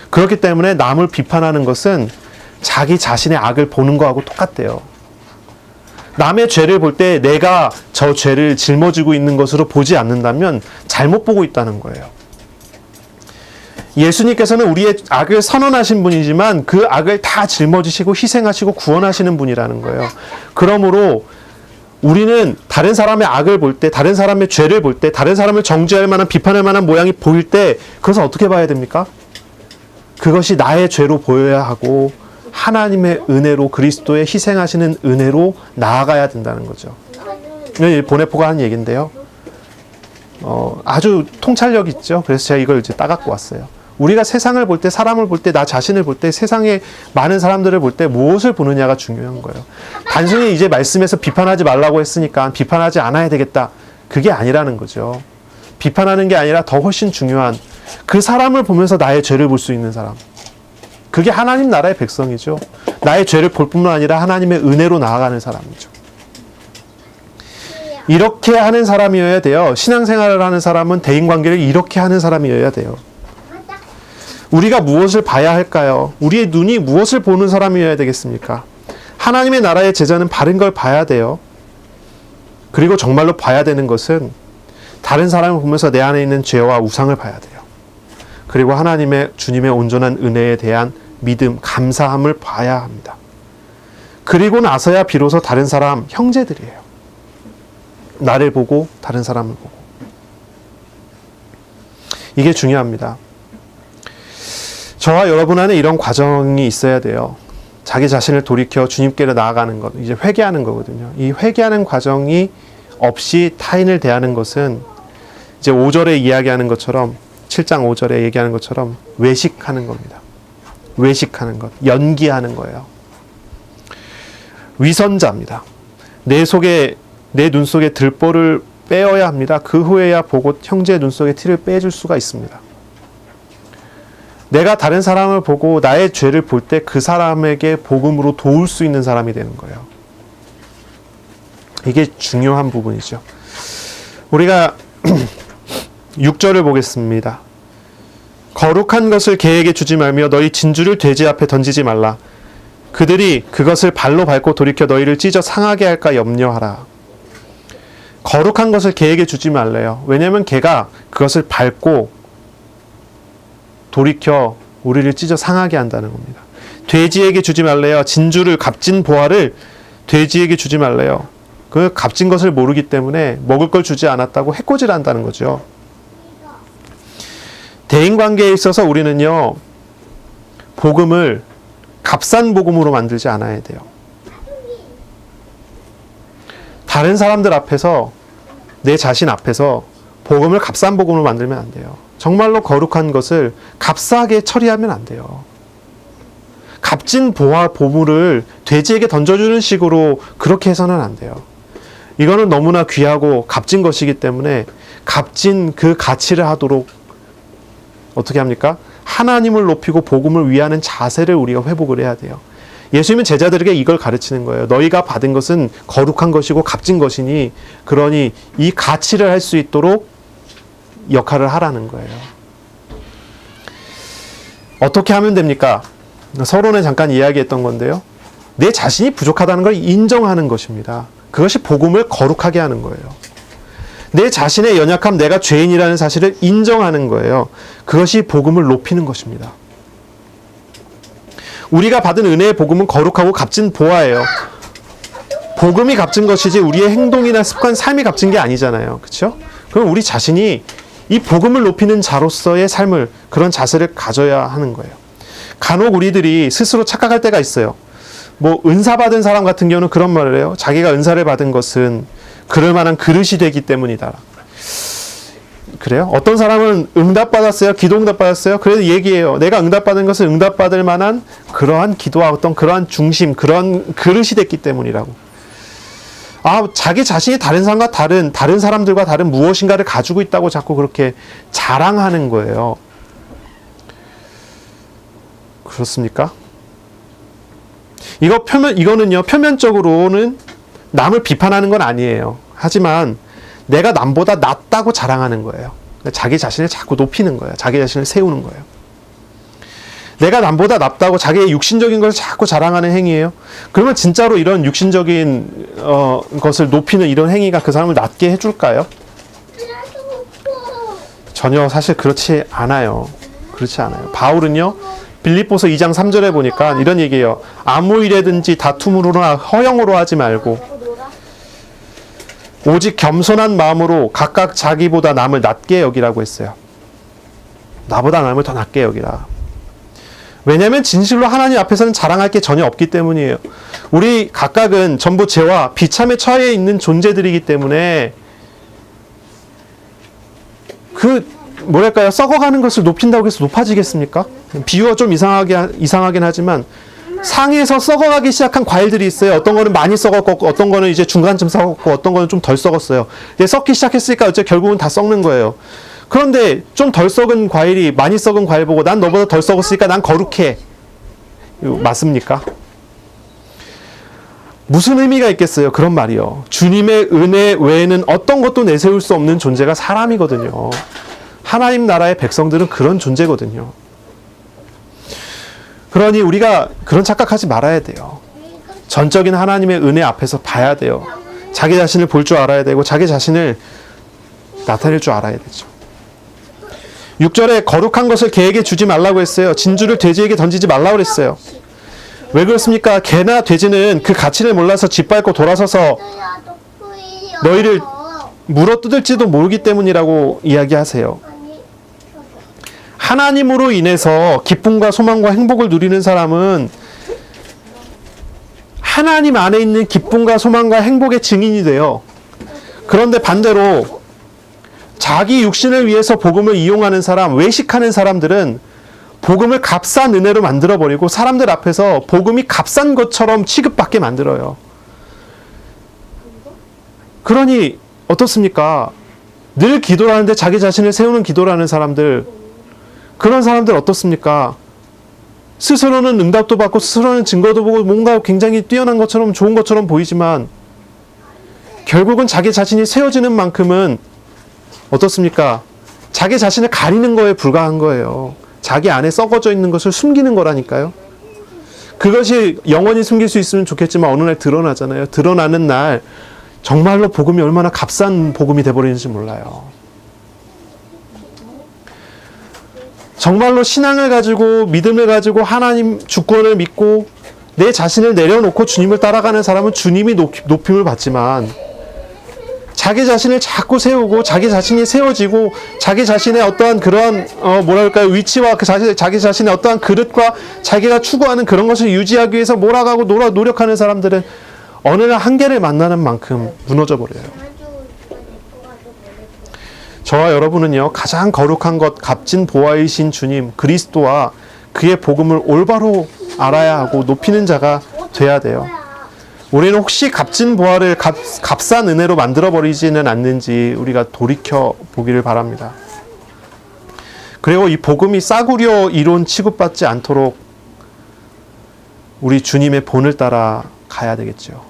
그렇기 때문에 남을 비판하는 것은 자기 자신의 악을 보는 거하고 똑같대요. 남의 죄를 볼 때 내가 저 죄를 짊어지고 있는 것으로 보지 않는다면 잘못 보고 있다는 거예요. 예수님께서는 우리의 악을 선언하신 분이지만 그 악을 다 짊어지시고 희생하시고 구원하시는 분이라는 거예요. 그러므로 우리는 다른 사람의 악을 볼 때, 다른 사람의 죄를 볼 때, 다른 사람을 정죄할 만한, 비판할 만한 모양이 보일 때 그것을 어떻게 봐야 됩니까? 그것이 나의 죄로 보여야 하고 하나님의 은혜로, 그리스도의 희생하시는 은혜로 나아가야 된다는 거죠. 보네포가 한 얘기인데요. 아주 통찰력 있죠. 그래서 제가 이걸 이제 따갖고 왔어요. 우리가 세상을 볼 때, 사람을 볼 때, 나 자신을 볼 때, 세상에 많은 사람들을 볼 때 무엇을 보느냐가 중요한 거예요. 단순히 이제 말씀에서 비판하지 말라고 했으니까 비판하지 않아야 되겠다. 그게 아니라는 거죠. 비판하는 게 아니라 더 훨씬 중요한 그 사람을 보면서 나의 죄를 볼 수 있는 사람. 그게 하나님 나라의 백성이죠. 나의 죄를 볼 뿐만 아니라 하나님의 은혜로 나아가는 사람이죠. 이렇게 하는 사람이어야 돼요. 신앙생활을 하는 사람은 대인관계를 이렇게 하는 사람이어야 돼요. 우리가 무엇을 봐야 할까요? 우리의 눈이 무엇을 보는 사람이어야 되겠습니까? 하나님의 나라의 제자는 바른 걸 봐야 돼요. 그리고 정말로 봐야 되는 것은 다른 사람을 보면서 내 안에 있는 죄와 우상을 봐야 돼요. 그리고 하나님의 주님의 온전한 은혜에 대한 믿음, 감사함을 봐야 합니다. 그리고 나서야 비로소 다른 사람, 형제들이에요. 나를 보고 다른 사람을 보고. 이게 중요합니다. 저와 여러분 안에 이런 과정이 있어야 돼요. 자기 자신을 돌이켜 주님께로 나아가는 것, 이제 회개하는 거거든요. 이 회개하는 과정이 없이 타인을 대하는 것은 이제 5절에 이야기하는 것처럼 7장 5절에 얘기하는 것처럼 외식하는 겁니다. 외식하는 것, 연기하는 거예요. 위선자입니다. 내 눈 속에 들보를 빼어야 합니다. 그 후에야 보고 형제의 눈 속에 티를 빼줄 수가 있습니다. 내가 다른 사람을 보고 나의 죄를 볼 때 그 사람에게 복음으로 도울 수 있는 사람이 되는 거예요. 이게 중요한 부분이죠. 우리가 6절을 보겠습니다. 거룩한 것을 개에게 주지 말며 너희 진주를 돼지 앞에 던지지 말라. 그들이 그것을 발로 밟고 돌이켜 너희를 찢어 상하게 할까 염려하라. 거룩한 것을 개에게 주지 말래요. 왜냐하면 개가 그것을 밟고 돌이켜 우리를 찢어 상하게 한다는 겁니다. 돼지에게 주지 말래요. 진주를 값진 보화를 돼지에게 주지 말래요. 그 값진 것을 모르기 때문에 먹을 걸 주지 않았다고 해코지한다는 거죠. 대인관계에 있어서 우리는요, 복음을 값싼 복음으로 만들지 않아야 돼요. 다른 사람들 앞에서, 내 자신 앞에서 복음을 값싼 복음으로 만들면 안 돼요. 정말로 거룩한 것을 값싸게 처리하면 안 돼요. 값진 보물을 돼지에게 던져주는 식으로 그렇게 해서는 안 돼요. 이거는 너무나 귀하고 값진 것이기 때문에 값진 그 가치를 하도록 어떻게 합니까? 하나님을 높이고 복음을 위하는 자세를 우리가 회복을 해야 돼요. 예수님은 제자들에게 이걸 가르치는 거예요. 너희가 받은 것은 거룩한 것이고 값진 것이니 그러니 이 가치를 할 수 있도록 역할을 하라는 거예요. 어떻게 하면 됩니까? 서론에 잠깐 이야기했던 건데요. 내 자신이 부족하다는 걸 인정하는 것입니다. 그것이 복음을 거룩하게 하는 거예요. 내 자신의 연약함, 내가 죄인이라는 사실을 인정하는 거예요. 그것이 복음을 높이는 것입니다. 우리가 받은 은혜의 복음은 거룩하고 값진 보화예요. 복음이 값진 것이지 우리의 행동이나 습관, 삶이 값진 게 아니잖아요. 그렇죠? 그럼 우리 자신이 이 복음을 높이는 자로서의 삶을, 그런 자세를 가져야 하는 거예요. 간혹 우리들이 스스로 착각할 때가 있어요. 뭐 은사 받은 사람 같은 경우는 그런 말을 해요. 자기가 은사를 받은 것은 그럴 만한 그릇이 되기 때문이다. 그래요? 어떤 사람은 응답받았어요? 기도 응답받았어요? 그래서 얘기해요. 내가 응답받은 것은 응답받을 만한 그러한 기도와 어떤 그러한 중심, 그런 그릇이 됐기 때문이라고. 자기 자신이 다른 사람들과 다른 무엇인가를 가지고 있다고 자꾸 그렇게 자랑하는 거예요. 그렇습니까? 이거는요, 표면적으로는 남을 비판하는 건 아니에요. 하지만 내가 남보다 낫다고 자랑하는 거예요. 자기 자신을 자꾸 높이는 거예요. 자기 자신을 세우는 거예요. 내가 남보다 낫다고 자기의 육신적인 것을 자꾸 자랑하는 행위예요. 그러면 진짜로 이런 육신적인 것을 높이는 이런 행위가 그 사람을 낫게 해줄까요? 전혀 사실 그렇지 않아요. 그렇지 않아요. 바울은요, 빌립보서 2장 3절에 보니까 이런 얘기예요. 아무 일에든지 다툼으로나 허영으로 하지 말고 오직 겸손한 마음으로 각각 자기보다 남을 낮게 여기라고 했어요. 나보다 남을 더 낮게 여기라. 왜냐하면 진실로 하나님 앞에서는 자랑할 게 전혀 없기 때문이에요. 우리 각각은 전부 죄와 비참에 처해 있는 존재들이기 때문에 썩어가는 것을 높인다고 해서 높아지겠습니까? 비유가 좀 이상하긴 하지만 상에서 썩어가기 시작한 과일들이 있어요. 어떤 거는 많이 썩었고 어떤 거는 이제 중간쯤 썩었고 어떤 거는 좀 덜 썩었어요. 근데 썩기 시작했으니까 어째 결국은 다 썩는 거예요. 그런데 좀 덜 썩은 과일이 많이 썩은 과일 보고 난 너보다 덜 썩었으니까 난 거룩해. 이거 맞습니까? 무슨 의미가 있겠어요? 그런 말이요. 주님의 은혜 외에는 어떤 것도 내세울 수 없는 존재가 사람이거든요. 하나님 나라의 백성들은 그런 존재거든요. 그러니 우리가 그런 착각하지 말아야 돼요. 전적인 하나님의 은혜 앞에서 봐야 돼요. 자기 자신을 볼 줄 알아야 되고 자기 자신을 나타낼 줄 알아야 되죠. 6절에 거룩한 것을 개에게 주지 말라고 했어요. 진주를 돼지에게 던지지 말라고 그랬어요. 왜 그렇습니까? 개나 돼지는 그 가치를 몰라서 짓밟고 돌아서서 너희를 물어뜯을지도 모르기 때문이라고 이야기하세요. 하나님으로 인해서 기쁨과 소망과 행복을 누리는 사람은 하나님 안에 있는 기쁨과 소망과 행복의 증인이 돼요. 그런데 반대로 자기 육신을 위해서 복음을 이용하는 사람, 외식하는 사람들은 복음을 값싼 은혜로 만들어버리고 사람들 앞에서 복음이 값싼 것처럼 취급받게 만들어요. 그러니 어떻습니까? 늘 기도를 하는데 자기 자신을 세우는 기도를 하는 사람들, 그런 사람들 어떻습니까? 스스로는 응답도 받고 스스로는 증거도 보고 뭔가 굉장히 뛰어난 것처럼 좋은 것처럼 보이지만 결국은 자기 자신이 세워지는 만큼은 어떻습니까? 자기 자신을 가리는 거에 불과한 거예요. 자기 안에 썩어져 있는 것을 숨기는 거라니까요. 그것이 영원히 숨길 수 있으면 좋겠지만 어느 날 드러나잖아요. 드러나는 날 정말로 복음이 얼마나 값싼 복음이 돼버리는지 몰라요. 정말로 신앙을 가지고 믿음을 가지고 하나님 주권을 믿고 내 자신을 내려놓고 주님을 따라가는 사람은 주님이 높임을 받지만 자기 자신을 자꾸 세우고 자기 자신이 세워지고 자기 자신의 어떠한 그러한 위치와 자기 자신의 어떠한 그릇과 자기가 추구하는 그런 것을 유지하기 위해서 몰아가고 노력하는 사람들은 어느 날 한계를 만나는 만큼 무너져 버려요. 저와 여러분은요, 가장 거룩한 것, 값진 보화이신 주님 그리스도와 그의 복음을 올바로 알아야 하고 높이는 자가 돼야 돼요. 우리는 혹시 값진 보화를 값싼 은혜로 만들어 버리지는 않는지 우리가 돌이켜 보기를 바랍니다. 그리고 이 복음이 싸구려 이론 취급받지 않도록 우리 주님의 본을 따라 가야 되겠죠.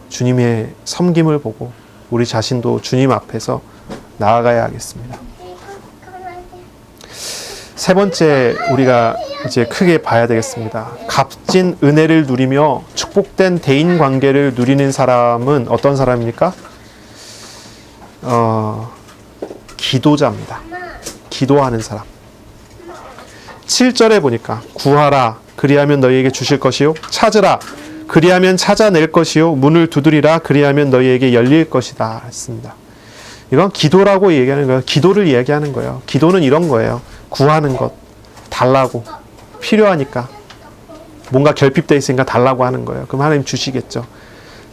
주님의 섬김을 보고 우리 자신도 주님 앞에서 나아가야 하겠습니다. 세 번째 우리가 이제 크게 봐야 되겠습니다. 값진 은혜를 누리며 축복된 대인 관계를 누리는 사람은 어떤 사람입니까? 기도자입니다. 기도하는 사람. 7절에 보니까 구하라 그리하면 너희에게 주실 것이요 찾으라 그리하면 찾아낼 것이요 문을 두드리라 그리하면 너희에게 열릴 것이다 했습니다. 이건 기도라고 얘기하는 거예요. 기도를 이야기하는 거예요. 기도는 이런 거예요. 구하는 것, 달라고, 필요하니까 뭔가 결핍되어 있으니까 달라고 하는 거예요. 그럼 하나님 주시겠죠.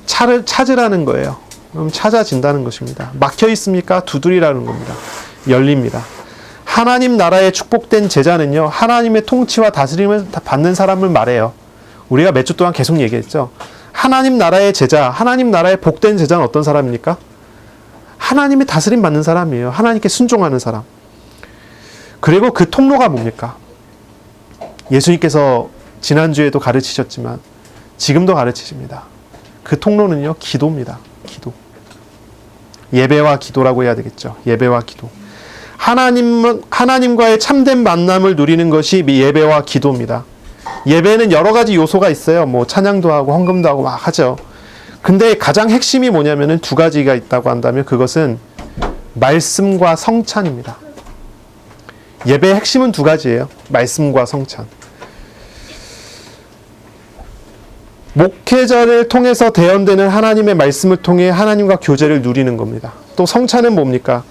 찾으라는 거예요. 그럼 찾아진다는 것입니다. 막혀 있습니까? 두드리라는 겁니다. 열립니다. 하나님 나라의 축복된 제자는요, 하나님의 통치와 다스림을 받는 사람을 말해요. 우리가 몇 주 동안 계속 얘기했죠. 하나님 나라의 제자, 하나님 나라의 복된 제자는 어떤 사람입니까? 하나님의 다스림 받는 사람이에요. 하나님께 순종하는 사람. 그리고 그 통로가 뭡니까? 예수님께서 지난주에도 가르치셨지만 지금도 가르치십니다. 그 통로는요, 기도입니다. 기도. 예배와 기도라고 해야 되겠죠. 예배와 기도. 하나님과의 참된 만남을 누리는 것이 예배와 기도입니다. 예배는 여러 가지 요소가 있어요. 뭐 찬양도 하고 헌금도 하고 막 하죠. 근데 가장 핵심이 뭐냐면은 두 가지가 있다고 한다면 그것은 말씀과 성찬입니다. 예배의 핵심은 두 가지예요. 말씀과 성찬. 목회자를 통해서 대언되는 하나님의 말씀을 통해 하나님과 교제를 누리는 겁니다. 또 성찬은 뭡니까?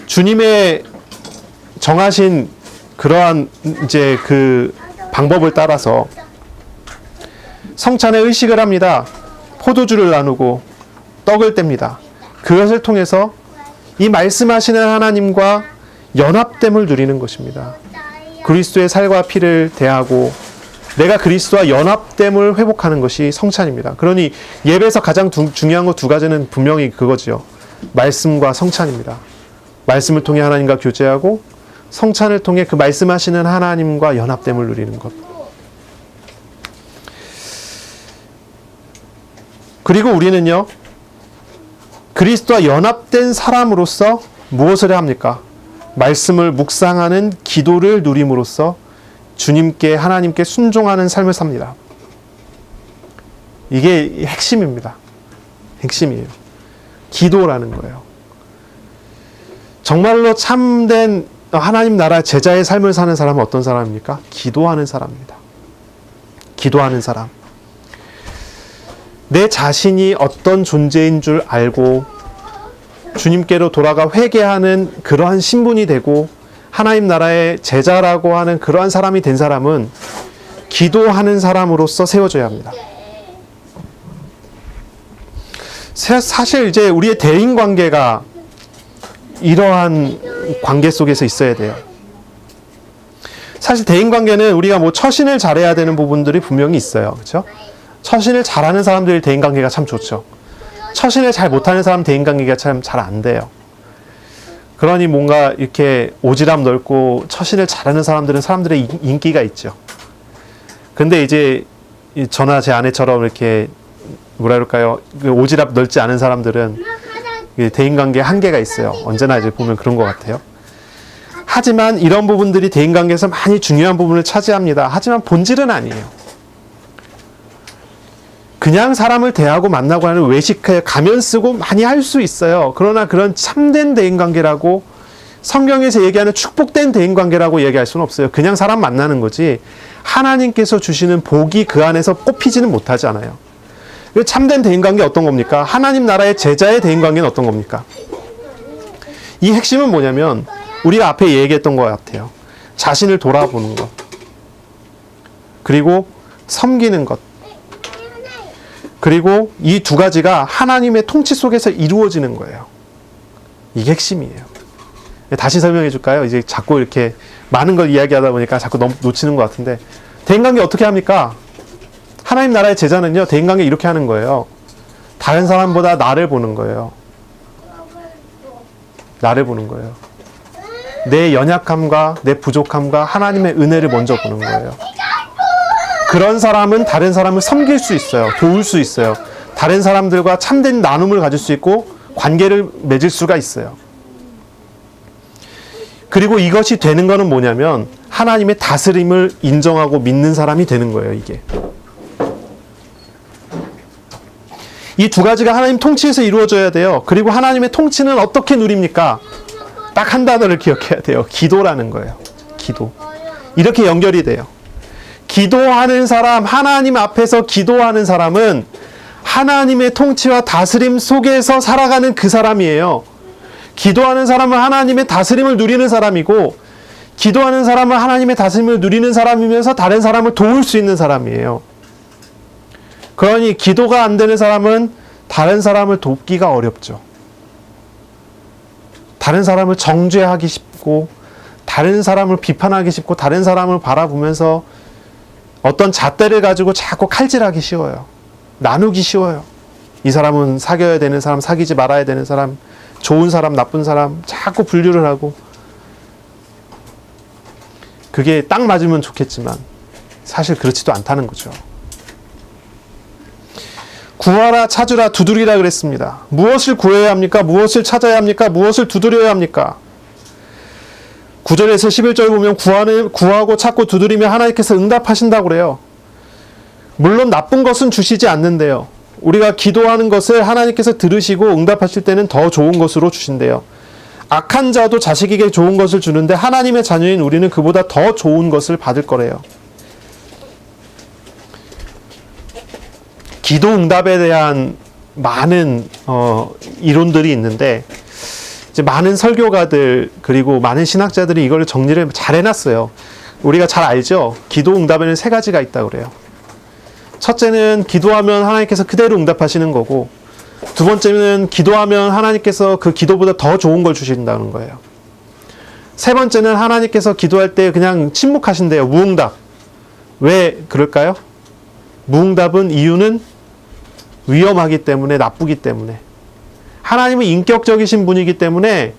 주님의 정하신 그러한 이제 그 방법을 따라서 성찬에 의식을 합니다. 포도주를 나누고 떡을 뗍니다. 그것을 통해서 이 말씀하시는 하나님과 연합됨을 누리는 것입니다. 그리스도의 살과 피를 대하고 내가 그리스도와 연합됨을 회복하는 것이 성찬입니다. 그러니 예배에서 가장 중요한 것 두 가지는 분명히 그거지요. 말씀과 성찬입니다. 말씀을 통해 하나님과 교제하고 성찬을 통해 그 말씀하시는 하나님과 연합됨을 누리는 것. 그리고 우리는요, 그리스도와 연합된 사람으로서 무엇을 합니까? 말씀을 묵상하는 기도를 누림으로써 주님께, 하나님께 순종하는 삶을 삽니다. 이게 핵심입니다. 핵심이에요. 기도라는 거예요. 정말로 참된 하나님 나라 제자의 삶을 사는 사람은 어떤 사람입니까? 기도하는 사람입니다. 기도하는 사람. 내 자신이 어떤 존재인 줄 알고 주님께로 돌아가 회개하는 그러한 신분이 되고 하나님 나라의 제자라고 하는 그러한 사람이 된 사람은 기도하는 사람으로서 세워져야 합니다. 사실 이제 우리의 대인 관계가 이러한 관계 속에서 있어야 돼요. 사실 대인 관계는 우리가 뭐 처신을 잘해야 되는 부분들이 분명히 있어요. 그렇죠? 처신을 잘하는 사람들이 대인 관계가 참 좋죠. 처신을 잘 못하는 사람 대인 관계가 참 잘 안 돼요. 그러니 뭔가 이렇게 오지랖 넓고 처신을 잘하는 사람들은 사람들의 인기가 있죠. 근데 이제 저나 제 아내처럼 이렇게 뭐라 그럴까요? 오지랖 넓지 않은 사람들은 대인관계에 한계가 있어요. 언제나 이제 보면 그런 것 같아요. 하지만 이런 부분들이 대인관계에서 많이 중요한 부분을 차지합니다. 하지만 본질은 아니에요. 그냥 사람을 대하고 만나고 하는 외식에 가면 쓰고 많이 할 수 있어요. 그러나 그런 참된 대인관계라고 성경에서 얘기하는 축복된 대인관계라고 얘기할 수는 없어요. 그냥 사람 만나는 거지 하나님께서 주시는 복이 그 안에서 꼽히지는 못하잖아요. 참된 대인관계 어떤 겁니까? 하나님 나라의 제자의 대인관계는 어떤 겁니까? 이 핵심은 뭐냐면 우리가 앞에 얘기했던 것 같아요. 자신을 돌아보는 것, 그리고 섬기는 것, 그리고 이 두 가지가 하나님의 통치 속에서 이루어지는 거예요. 이게 핵심이에요. 다시 설명해 줄까요? 이제 자꾸 이렇게 많은 걸 이야기하다 보니까 자꾸 너무 놓치는 것 같은데, 대인관계 어떻게 합니까? 하나님 나라의 제자는요, 대인관계 이렇게 하는 거예요. 다른 사람보다 나를 보는 거예요. 나를 보는 거예요. 내 연약함과 내 부족함과 하나님의 은혜를 먼저 보는 거예요. 그런 사람은 다른 사람을 섬길 수 있어요. 도울 수 있어요. 다른 사람들과 참된 나눔을 가질 수 있고 관계를 맺을 수가 있어요. 그리고 이것이 되는 거는 뭐냐면 하나님의 다스림을 인정하고 믿는 사람이 되는 거예요, 이게. 이 두 가지가 하나님 통치에서 이루어져야 돼요. 그리고 하나님의 통치는 어떻게 누립니까? 딱 한 단어를 기억해야 돼요. 기도라는 거예요. 기도. 이렇게 연결이 돼요. 기도하는 사람, 하나님 앞에서 기도하는 사람은 하나님의 통치와 다스림 속에서 살아가는 그 사람이에요. 기도하는 사람은 하나님의 다스림을 누리는 사람이고, 기도하는 사람은 하나님의 다스림을 누리는 사람이면서 다른 사람을 도울 수 있는 사람이에요. 그러니 기도가 안 되는 사람은 다른 사람을 돕기가 어렵죠. 다른 사람을 정죄하기 쉽고, 다른 사람을 비판하기 쉽고, 다른 사람을 바라보면서 어떤 잣대를 가지고 자꾸 칼질하기 쉬워요. 나누기 쉬워요. 이 사람은 사귀어야 되는 사람, 사귀지 말아야 되는 사람, 좋은 사람, 나쁜 사람 자꾸 분류를 하고, 그게 딱 맞으면 좋겠지만 사실 그렇지도 않다는 거죠. 구하라, 찾으라, 두드리라 그랬습니다. 무엇을 구해야 합니까? 무엇을 찾아야 합니까? 무엇을 두드려야 합니까? 9절에서 11절 보면 구하고 찾고 두드리면 하나님께서 응답하신다고 그래요. 물론 나쁜 것은 주시지 않는데요. 우리가 기도하는 것을 하나님께서 들으시고 응답하실 때는 더 좋은 것으로 주신대요. 악한 자도 자식에게 좋은 것을 주는데 하나님의 자녀인 우리는 그보다 더 좋은 것을 받을 거래요. 기도 응답에 대한 많은 이론들이 있는데, 이제 많은 설교가들 그리고 많은 신학자들이 이걸 정리를 잘 해놨어요. 우리가 잘 알죠? 기도 응답에는 세 가지가 있다고 그래요. 첫째는 기도하면 하나님께서 그대로 응답하시는 거고, 두 번째는 기도하면 하나님께서 그 기도보다 더 좋은 걸 주신다는 거예요. 세 번째는 하나님께서 기도할 때 그냥 침묵하신대요. 무응답. 왜 그럴까요? 무응답은 이유는 위험하기 때문에, 나쁘기 때문에. 하나님은 인격적이신 분이기 때문에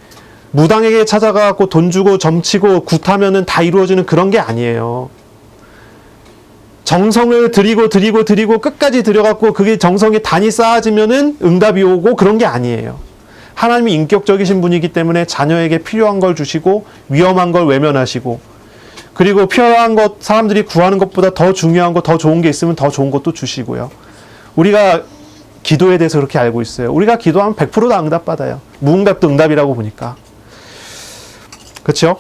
무당에게 찾아가고 돈 주고 점치고 굿하면은 다 이루어지는 그런 게 아니에요. 정성을 드리고 끝까지 들여갖고 그게 정성이 단이 쌓아지면은 응답이 오고 그런 게 아니에요. 하나님이 인격적이신 분이기 때문에 자녀에게 필요한 걸 주시고 위험한 걸 외면하시고, 그리고 필요한 것, 사람들이 구하는 것보다 더 중요한 것, 더 좋은 게 있으면 더 좋은 것도 주시고요. 우리가 기도에 대해서 그렇게 알고 있어요. 우리가 기도하면 100% 다 응답받아요. 무응답도 응답이라고 보니까. 그렇죠?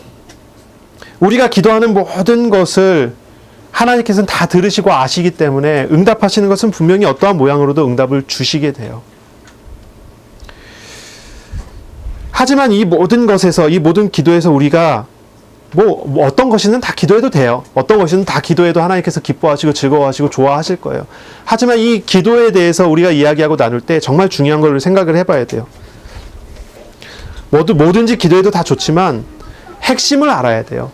우리가 기도하는 모든 것을 하나님께서는 다 들으시고 아시기 때문에 응답하시는 것은 분명히 어떠한 모양으로도 응답을 주시게 돼요. 하지만 이 모든 것에서, 이 모든 기도에서 우리가 어떤 것이든 다 기도해도 돼요. 어떤 것이든 다 기도해도 하나님께서 기뻐하시고 즐거워하시고 좋아하실 거예요. 하지만 이 기도에 대해서 우리가 이야기하고 나눌 때 정말 중요한 걸 생각을 해봐야 돼요. 뭐든지 기도해도 다 좋지만 핵심을 알아야 돼요.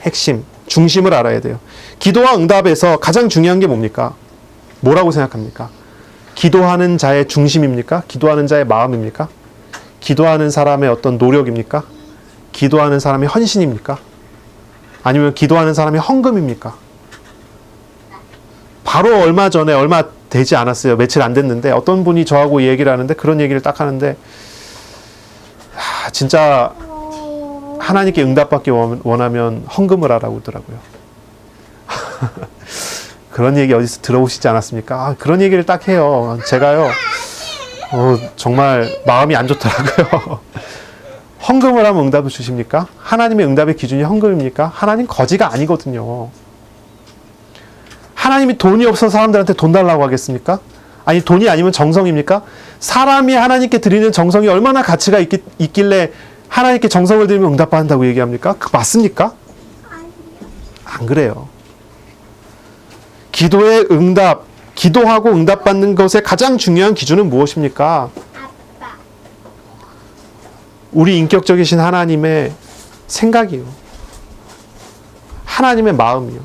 핵심, 중심을 알아야 돼요. 기도와 응답에서 가장 중요한 게 뭡니까? 뭐라고 생각합니까? 기도하는 자의 중심입니까? 기도하는 자의 마음입니까? 기도하는 사람의 어떤 노력입니까? 기도하는 사람의 헌신입니까? 아니면 기도하는 사람의 헌금입니까? 바로 얼마 되지 않았어요. 며칠 안 됐는데 어떤 분이 저하고 얘기를 하는데 그런 얘기를 딱 하는데, 진짜 하나님께 응답받기 원하면 헌금을 하라고 하더라고요. 그런 얘기 어디서 들어보시지 않았습니까? 그런 얘기를 딱 해요. 제가요, 정말 마음이 안 좋더라고요. 헌금을 하면 응답을 주십니까? 하나님의 응답의 기준이 헌금입니까? 하나님 거지가 아니거든요. 하나님이 돈이 없어서 사람들한테 돈 달라고 하겠습니까? 아니, 돈이 아니면 정성입니까? 사람이 하나님께 드리는 정성이 얼마나 가치가 있길래 하나님께 정성을 드리면 응답받는다고 얘기합니까? 그 맞습니까? 안 그래요. 기도의 응답, 기도하고 응답받는 것의 가장 중요한 기준은 무엇입니까? 우리 인격적이신 하나님의 생각이요. 하나님의 마음이요.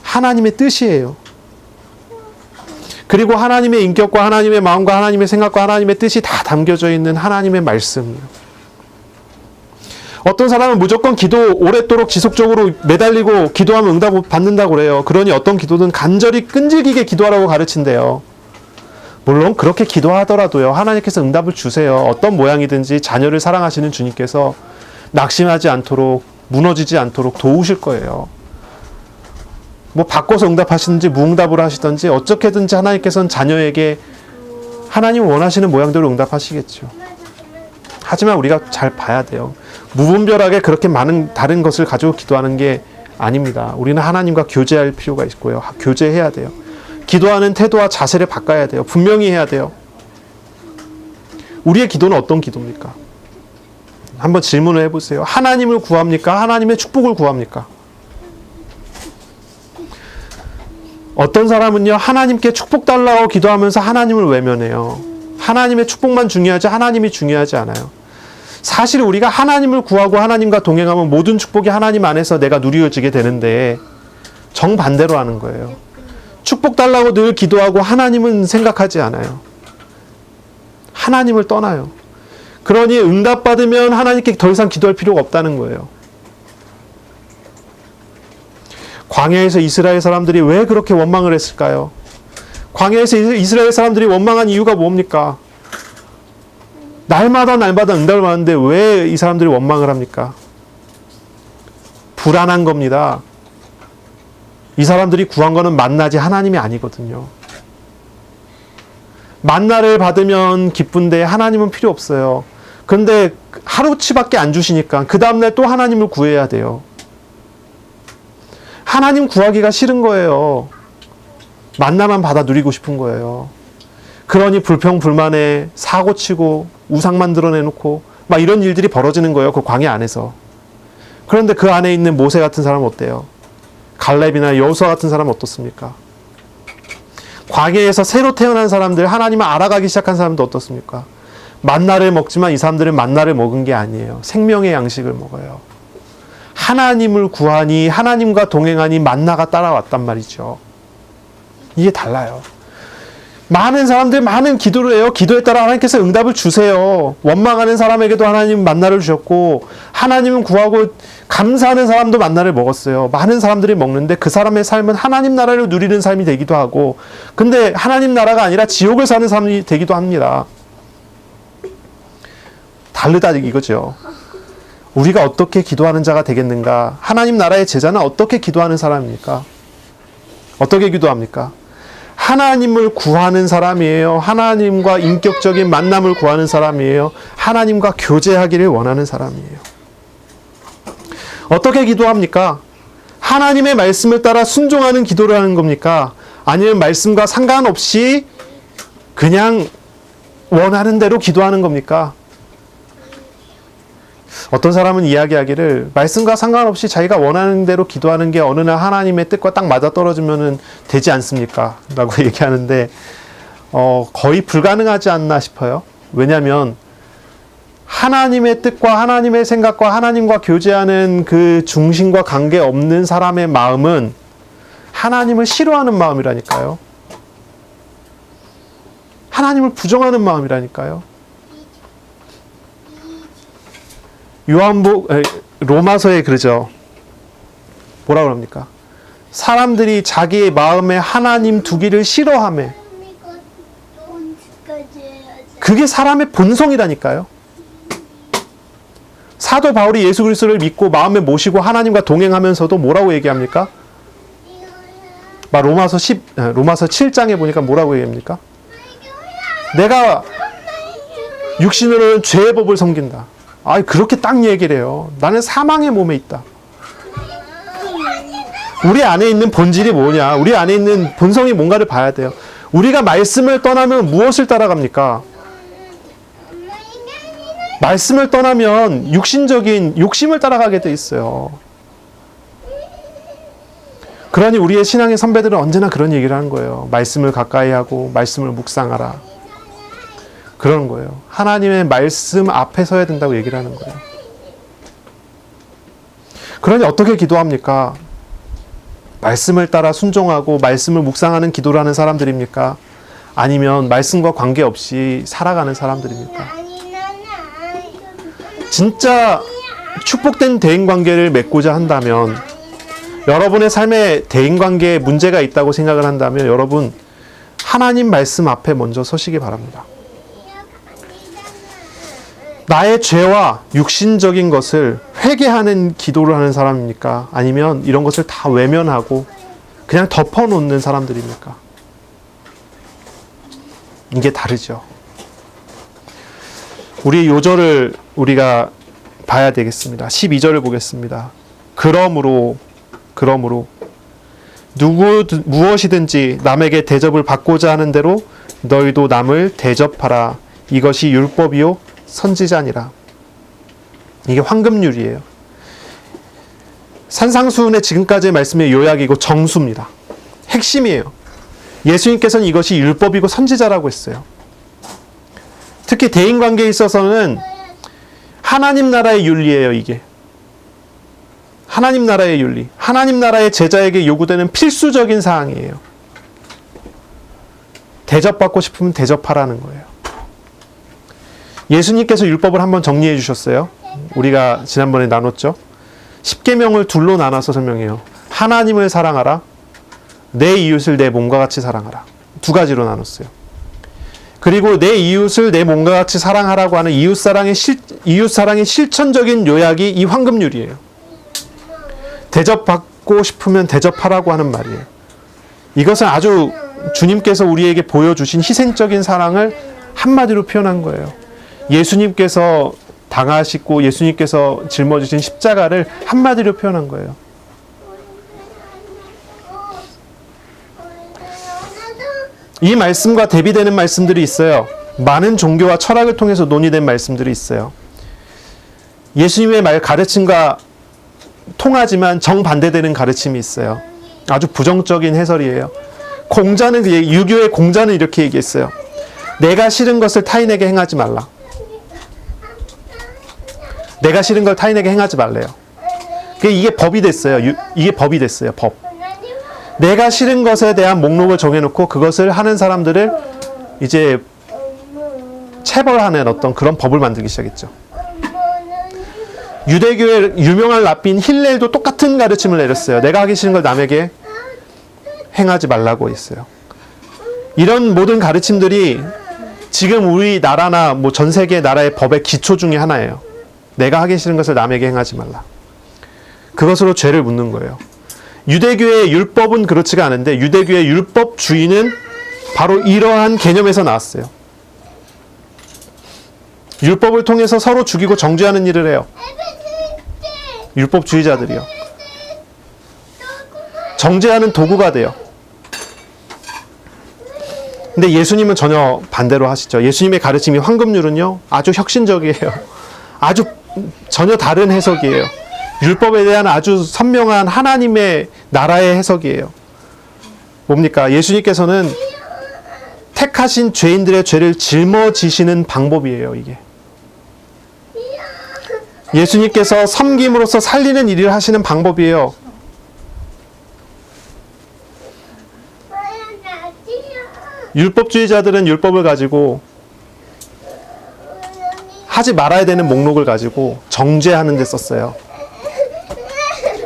하나님의 뜻이에요. 그리고 하나님의 인격과 하나님의 마음과 하나님의 생각과 하나님의 뜻이 다 담겨져 있는 하나님의 말씀이요. 어떤 사람은 무조건 기도 오랫도록 지속적으로 매달리고 기도하면 응답 받는다고 그래요. 그러니 어떤 기도든 간절히 끈질기게 기도하라고 가르친대요. 물론 그렇게 기도하더라도요, 하나님께서 응답을 주세요. 어떤 모양이든지 자녀를 사랑하시는 주님께서 낙심하지 않도록, 무너지지 않도록 도우실 거예요. 뭐 바꿔서 응답하시든지 무응답으로 하시든지 어떻게든지 하나님께서는 자녀에게 하나님 원하시는 모양대로 응답하시겠죠. 하지만 우리가 잘 봐야 돼요. 무분별하게 그렇게 많은 다른 것을 가지고 기도하는 게 아닙니다. 우리는 하나님과 교제할 필요가 있고요. 교제해야 돼요. 기도하는 태도와 자세를 바꿔야 돼요. 분명히 해야 돼요. 우리의 기도는 어떤 기도입니까? 한번 질문을 해보세요. 하나님을 구합니까? 하나님의 축복을 구합니까? 어떤 사람은요, 하나님께 축복 달라고 기도하면서 하나님을 외면해요. 하나님의 축복만 중요하지 하나님이 중요하지 않아요. 사실 우리가 하나님을 구하고 하나님과 동행하면 모든 축복이 하나님 안에서 내가 누려지게 되는데 정반대로 하는 거예요. 축복 달라고 늘 기도하고 하나님은 생각하지 않아요. 하나님을 떠나요. 그러니 응답받으면 하나님께 더 이상 기도할 필요가 없다는 거예요. 광야에서 이스라엘 사람들이 왜 그렇게 원망을 했을까요? 광야에서 이스라엘 사람들이 원망한 이유가 뭡니까? 날마다 응답을 받는데 왜 이 사람들이 원망을 합니까? 불안한 겁니다. 이 사람들이 구한 거는 만나지 하나님이 아니거든요. 만나를 받으면 기쁜데 하나님은 필요 없어요. 근데 하루치밖에 안 주시니까 그 다음날 또 하나님을 구해야 돼요. 하나님 구하기가 싫은 거예요. 만나만 받아 누리고 싶은 거예요. 그러니 불평불만에 사고치고 우상 만들어내놓고 막 이런 일들이 벌어지는 거예요. 그 광야 안에서. 그런데 그 안에 있는 모세 같은 사람은 어때요? 갈렙이나 여호수아 같은 사람은 어떻습니까? 광야에서 새로 태어난 사람들, 하나님을 알아가기 시작한 사람도 어떻습니까? 만나를 먹지만 이 사람들은 만나를 먹은 게 아니에요. 생명의 양식을 먹어요. 하나님을 구하니 하나님과 동행하니 만나가 따라왔단 말이죠. 이게 달라요. 많은 사람들 많은 기도를 해요. 기도에 따라 하나님께서 응답을 주세요. 원망하는 사람에게도 하나님은 만나를 주셨고 하나님은 구하고 감사하는 사람도 만나를 먹었어요. 많은 사람들이 먹는데 그 사람의 삶은 하나님 나라를 누리는 삶이 되기도 하고 근데 하나님 나라가 아니라 지옥을 사는 삶이 되기도 합니다. 다르다 이거죠. 우리가 어떻게 기도하는 자가 되겠는가? 하나님 나라의 제자는 어떻게 기도하는 사람입니까? 어떻게 기도합니까? 하나님을 구하는 사람이에요. 하나님과 인격적인 만남을 구하는 사람이에요. 하나님과 교제하기를 원하는 사람이에요. 어떻게 기도합니까? 하나님의 말씀을 따라 순종하는 기도를 하는 겁니까? 아니면 말씀과 상관없이 그냥 원하는 대로 기도하는 겁니까? 어떤 사람은 이야기하기를 말씀과 상관없이 자기가 원하는 대로 기도하는 게 어느 날 하나님의 뜻과 딱 맞아떨어지면 되지 않습니까? 라고 얘기하는데 거의 불가능하지 않나 싶어요. 왜냐하면 하나님의 뜻과 하나님의 생각과 하나님과 교제하는 그 중심과 관계없는 사람의 마음은 하나님을 싫어하는 마음이라니까요. 하나님을 부정하는 마음이라니까요. 로마서에 그러죠. 뭐라 그럽니까? 사람들이 자기의 마음에 하나님 두기를 싫어하며 그게 사람의 본성이라니까요. 사도 바울이 예수 그리스도를 믿고 마음에 모시고 하나님과 동행하면서도 뭐라고 얘기합니까? 로마서 7장에 보니까 뭐라고 얘기합니까? 내가 육신으로는 죄의 법을 섬긴다. 아, 그렇게 딱 얘기를 해요. 나는 사망의 몸에 있다. 우리 안에 있는 본질이 뭐냐? 우리 안에 있는 본성이 뭔가를 봐야 돼요. 우리가 말씀을 떠나면 무엇을 따라갑니까? 말씀을 떠나면 육신적인 욕심을 따라가게 돼 있어요. 그러니 우리의 신앙의 선배들은 언제나 그런 얘기를 하는 거예요. 말씀을 가까이 하고 말씀을 묵상하라. 그러는 거예요. 하나님의 말씀 앞에 서야 된다고 얘기를 하는 거예요. 그러니 어떻게 기도합니까? 말씀을 따라 순종하고 말씀을 묵상하는 기도를 하는 사람들입니까? 아니면 말씀과 관계없이 살아가는 사람들입니까? 진짜 축복된 대인관계를 맺고자 한다면, 여러분의 삶에 대인관계에 문제가 있다고 생각을 한다면 여러분 하나님 말씀 앞에 먼저 서시기 바랍니다. 나의 죄와 육신적인 것을 회개하는 기도를 하는 사람입니까? 아니면 이런 것을 다 외면하고 그냥 덮어놓는 사람들입니까? 이게 다르죠. 우리 요절을 우리가 봐야 되겠습니다. 12절을 보겠습니다. 그러므로 무엇이든지 남에게 대접을 받고자 하는 대로 너희도 남을 대접하라. 이것이 율법이요 선지자니라. 이게 황금률이에요. 산상수훈의 지금까지의 말씀의 요약이고 정수입니다. 핵심이에요. 예수님께서는 이것이 율법이고 선지자라고 했어요. 특히 대인관계에 있어서는 하나님 나라의 윤리예요. 이게 하나님 나라의 윤리, 하나님 나라의 제자에게 요구되는 필수적인 사항이에요. 대접받고 싶으면 대접하라는 거예요. 예수님께서 율법을 한번 정리해 주셨어요. 우리가 지난번에 나눴죠. 10계명을 둘로 나눠서 설명해요. 하나님을 사랑하라, 내 이웃을 내 몸과 같이 사랑하라. 두 가지로 나눴어요. 그리고 내 이웃을 내 몸과 같이 사랑하라고 하는 이웃사랑의 실천적인 요약이 이 황금률이에요. 대접받고 싶으면 대접하라고 하는 말이에요. 이것은 아주 주님께서 우리에게 보여주신 희생적인 사랑을 한마디로 표현한 거예요. 예수님께서 당하시고 예수님께서 짊어지신 십자가를 한마디로 표현한 거예요. 이 말씀과 대비되는 말씀들이 있어요. 많은 종교와 철학을 통해서 논의된 말씀들이 있어요. 예수님의 말 가르침과 통하지만 정반대되는 가르침이 있어요. 아주 부정적인 해설이에요. 공자는, 유교의 공자는 이렇게 얘기했어요. 내가 싫은 것을 타인에게 행하지 말라. 내가 싫은 걸 타인에게 행하지 말래요. 이게 법이 됐어요. 이게 법이 됐어요. 법. 내가 싫은 것에 대한 목록을 정해놓고 그것을 하는 사람들을 이제 체벌하는 어떤 그런 법을 만들기 시작했죠. 유대교의 유명한 랍비인 힐렐도 똑같은 가르침을 내렸어요. 내가 하기 싫은 걸 남에게 행하지 말라고 했어요. 이런 모든 가르침들이 지금 우리나라나 뭐 전 세계 나라의 법의 기초 중에 하나예요. 내가 하기 싫은 것을 남에게 행하지 말라. 그것으로 죄를 묻는 거예요. 유대교의 율법은 그렇지가 않은데 유대교의 율법주의는 바로 이러한 개념에서 나왔어요. 율법을 통해서 서로 죽이고 정죄하는 일을 해요. 율법주의자들이요. 정죄하는 도구가 돼요. 근데 예수님은 전혀 반대로 하시죠. 예수님의 가르침이 황금률은요, 아주 혁신적이에요. 아주 전혀 다른 해석이에요. 율법에 대한 아주 선명한 하나님의 나라의 해석이에요. 뭡니까? 예수님께서는 택하신 죄인들의 죄를 짊어지시는 방법이에요, 이게. 예수님께서 섬김으로써 살리는 일을 하시는 방법이에요. 율법주의자들은 율법을 가지고 하지 말아야 되는 목록을 가지고 정죄하는 데 썼어요.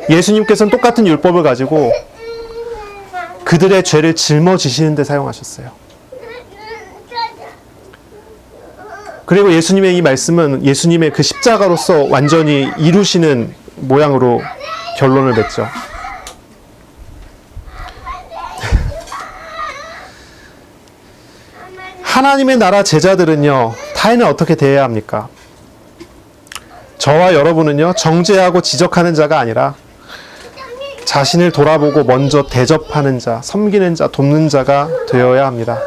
예수님께서는 똑같은 율법을 가지고 그들의 죄를 짊어지시는 데 사용하셨어요. 그리고 예수님의 이 말씀은 예수님의 그 십자가로서 완전히 이루시는 모양으로 결론을 맺죠. 하나님의 나라 제자들은요, 타인을 어떻게 대해야 합니까? 저와 여러분은요, 정죄하고 지적하는 자가 아니라 자신을 돌아보고 먼저 대접하는 자, 섬기는 자, 돕는 자가 되어야 합니다.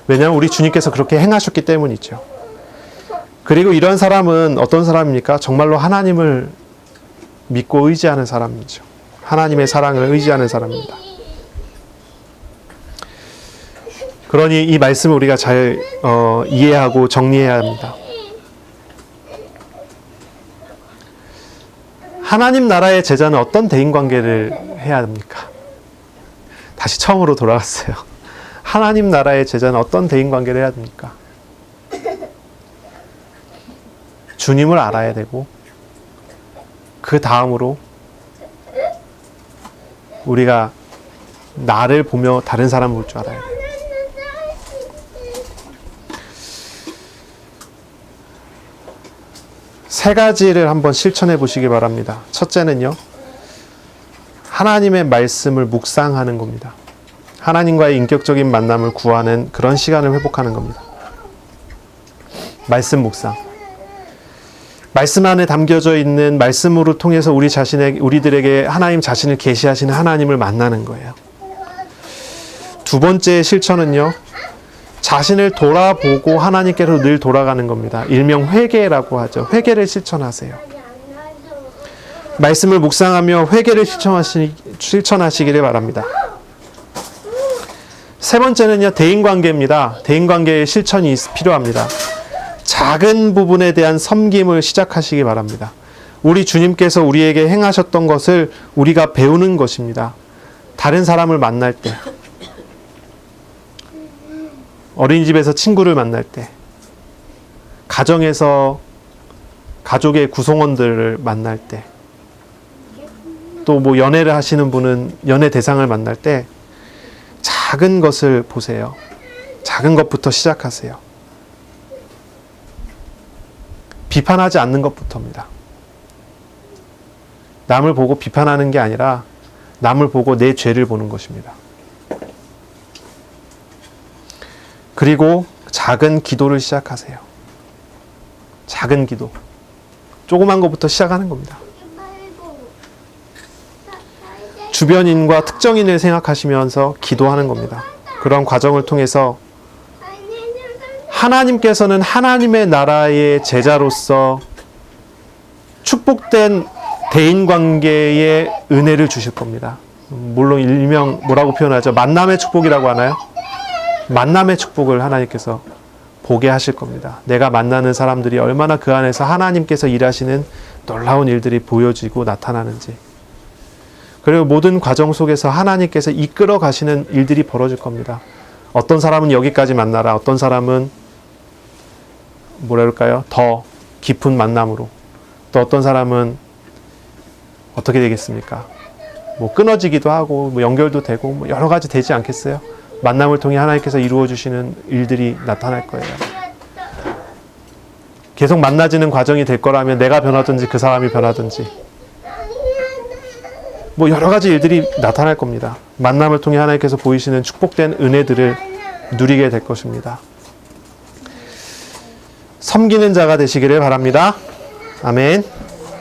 왜냐하면 우리 주님께서 그렇게 행하셨기 때문이죠. 그리고 이런 사람은 어떤 사람입니까? 정말로 하나님을 믿고 의지하는 사람이죠. 하나님의 사랑을 의지하는 사람입니다. 그러니 이 말씀을 우리가 잘 이해하고 정리해야 합니다. 하나님 나라의 제자는 어떤 대인관계를 해야 합니까? 다시 처음으로 돌아왔어요. 하나님 나라의 제자는 어떤 대인관계를 해야 됩니까? 주님을 알아야 되고, 그 다음으로 우리가 나를 보며 다른 사람을 볼 줄 알아야 돼요. 세 가지를 한번 실천해 보시기 바랍니다. 첫째는요, 하나님의 말씀을 묵상하는 겁니다. 하나님과의 인격적인 만남을 구하는 그런 시간을 회복하는 겁니다. 말씀 묵상. 말씀 안에 담겨져 있는 말씀으로 통해서 우리들에게 하나님 자신을 계시하시는 하나님을 만나는 거예요. 두 번째 실천은요, 자신을 돌아보고 하나님께로 늘 돌아가는 겁니다. 일명 회개라고 하죠. 회개를 실천하세요. 말씀을 묵상하며 회개를 실천하시기를 바랍니다. 세 번째는요, 대인관계입니다. 대인관계의 실천이 필요합니다. 작은 부분에 대한 섬김을 시작하시기 바랍니다. 우리 주님께서 우리에게 행하셨던 것을 우리가 배우는 것입니다. 다른 사람을 만날 때, 어린이집에서 친구를 만날 때, 가정에서 가족의 구성원들을 만날 때, 또 뭐 연애를 하시는 분은 연애 대상을 만날 때 작은 것을 보세요. 작은 것부터 시작하세요. 비판하지 않는 것부터입니다. 남을 보고 비판하는 게 아니라 남을 보고 내 죄를 보는 것입니다. 그리고 작은 기도를 시작하세요. 작은 기도. 조그만 것부터 시작하는 겁니다. 주변인과 특정인을 생각하시면서 기도하는 겁니다. 그런 과정을 통해서 하나님께서는 하나님의 나라의 제자로서 축복된 대인관계의 은혜를 주실 겁니다. 물론 일명 뭐라고 표현하죠? 만남의 축복이라고 하나요? 만남의 축복을 하나님께서 보게 하실 겁니다. 내가 만나는 사람들이 얼마나 그 안에서 하나님께서 일하시는 놀라운 일들이 보여지고 나타나는지, 그리고 모든 과정 속에서 하나님께서 이끌어 가시는 일들이 벌어질 겁니다. 어떤 사람은 여기까지 만나라, 어떤 사람은 뭐랄까요? 더 깊은 만남으로, 또 어떤 사람은 어떻게 되겠습니까? 뭐 끊어지기도 하고, 뭐 연결도 되고, 뭐 여러 가지 되지 않겠어요? 만남을 통해 하나님께서 이루어 주시는 일들이 나타날 거예요. 계속 만나지는 과정이 될 거라면 내가 변하든지 그 사람이 변하든지 뭐 여러 가지 일들이 나타날 겁니다. 만남을 통해 하나님께서 보이시는 축복된 은혜들을 누리게 될 것입니다. 섬기는 자가 되시기를 바랍니다. 아멘.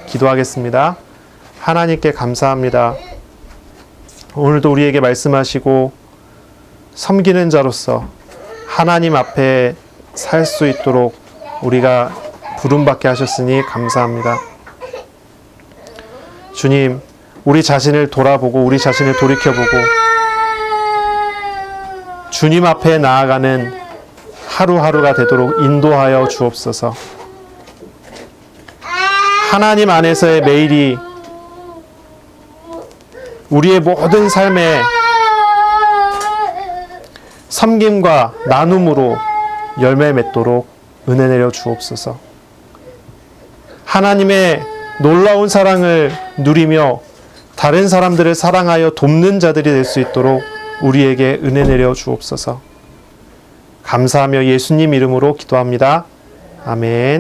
기도하겠습니다. 하나님께 감사합니다. 오늘도 우리에게 말씀하시고 섬기는 자로서 하나님 앞에 살 수 있도록 우리가 부름받게 하셨으니 감사합니다. 주님, 우리 자신을 돌아보고 우리 자신을 돌이켜보고 주님 앞에 나아가는 하루하루가 되도록 인도하여 주옵소서. 하나님 안에서의 매일이 우리의 모든 삶에 섬김과 나눔으로 열매 맺도록 은혜 내려 주옵소서. 하나님의 놀라운 사랑을 누리며 다른 사람들을 사랑하여 돕는 자들이 될 수 있도록 우리에게 은혜 내려 주옵소서. 감사하며 예수님 이름으로 기도합니다. 아멘.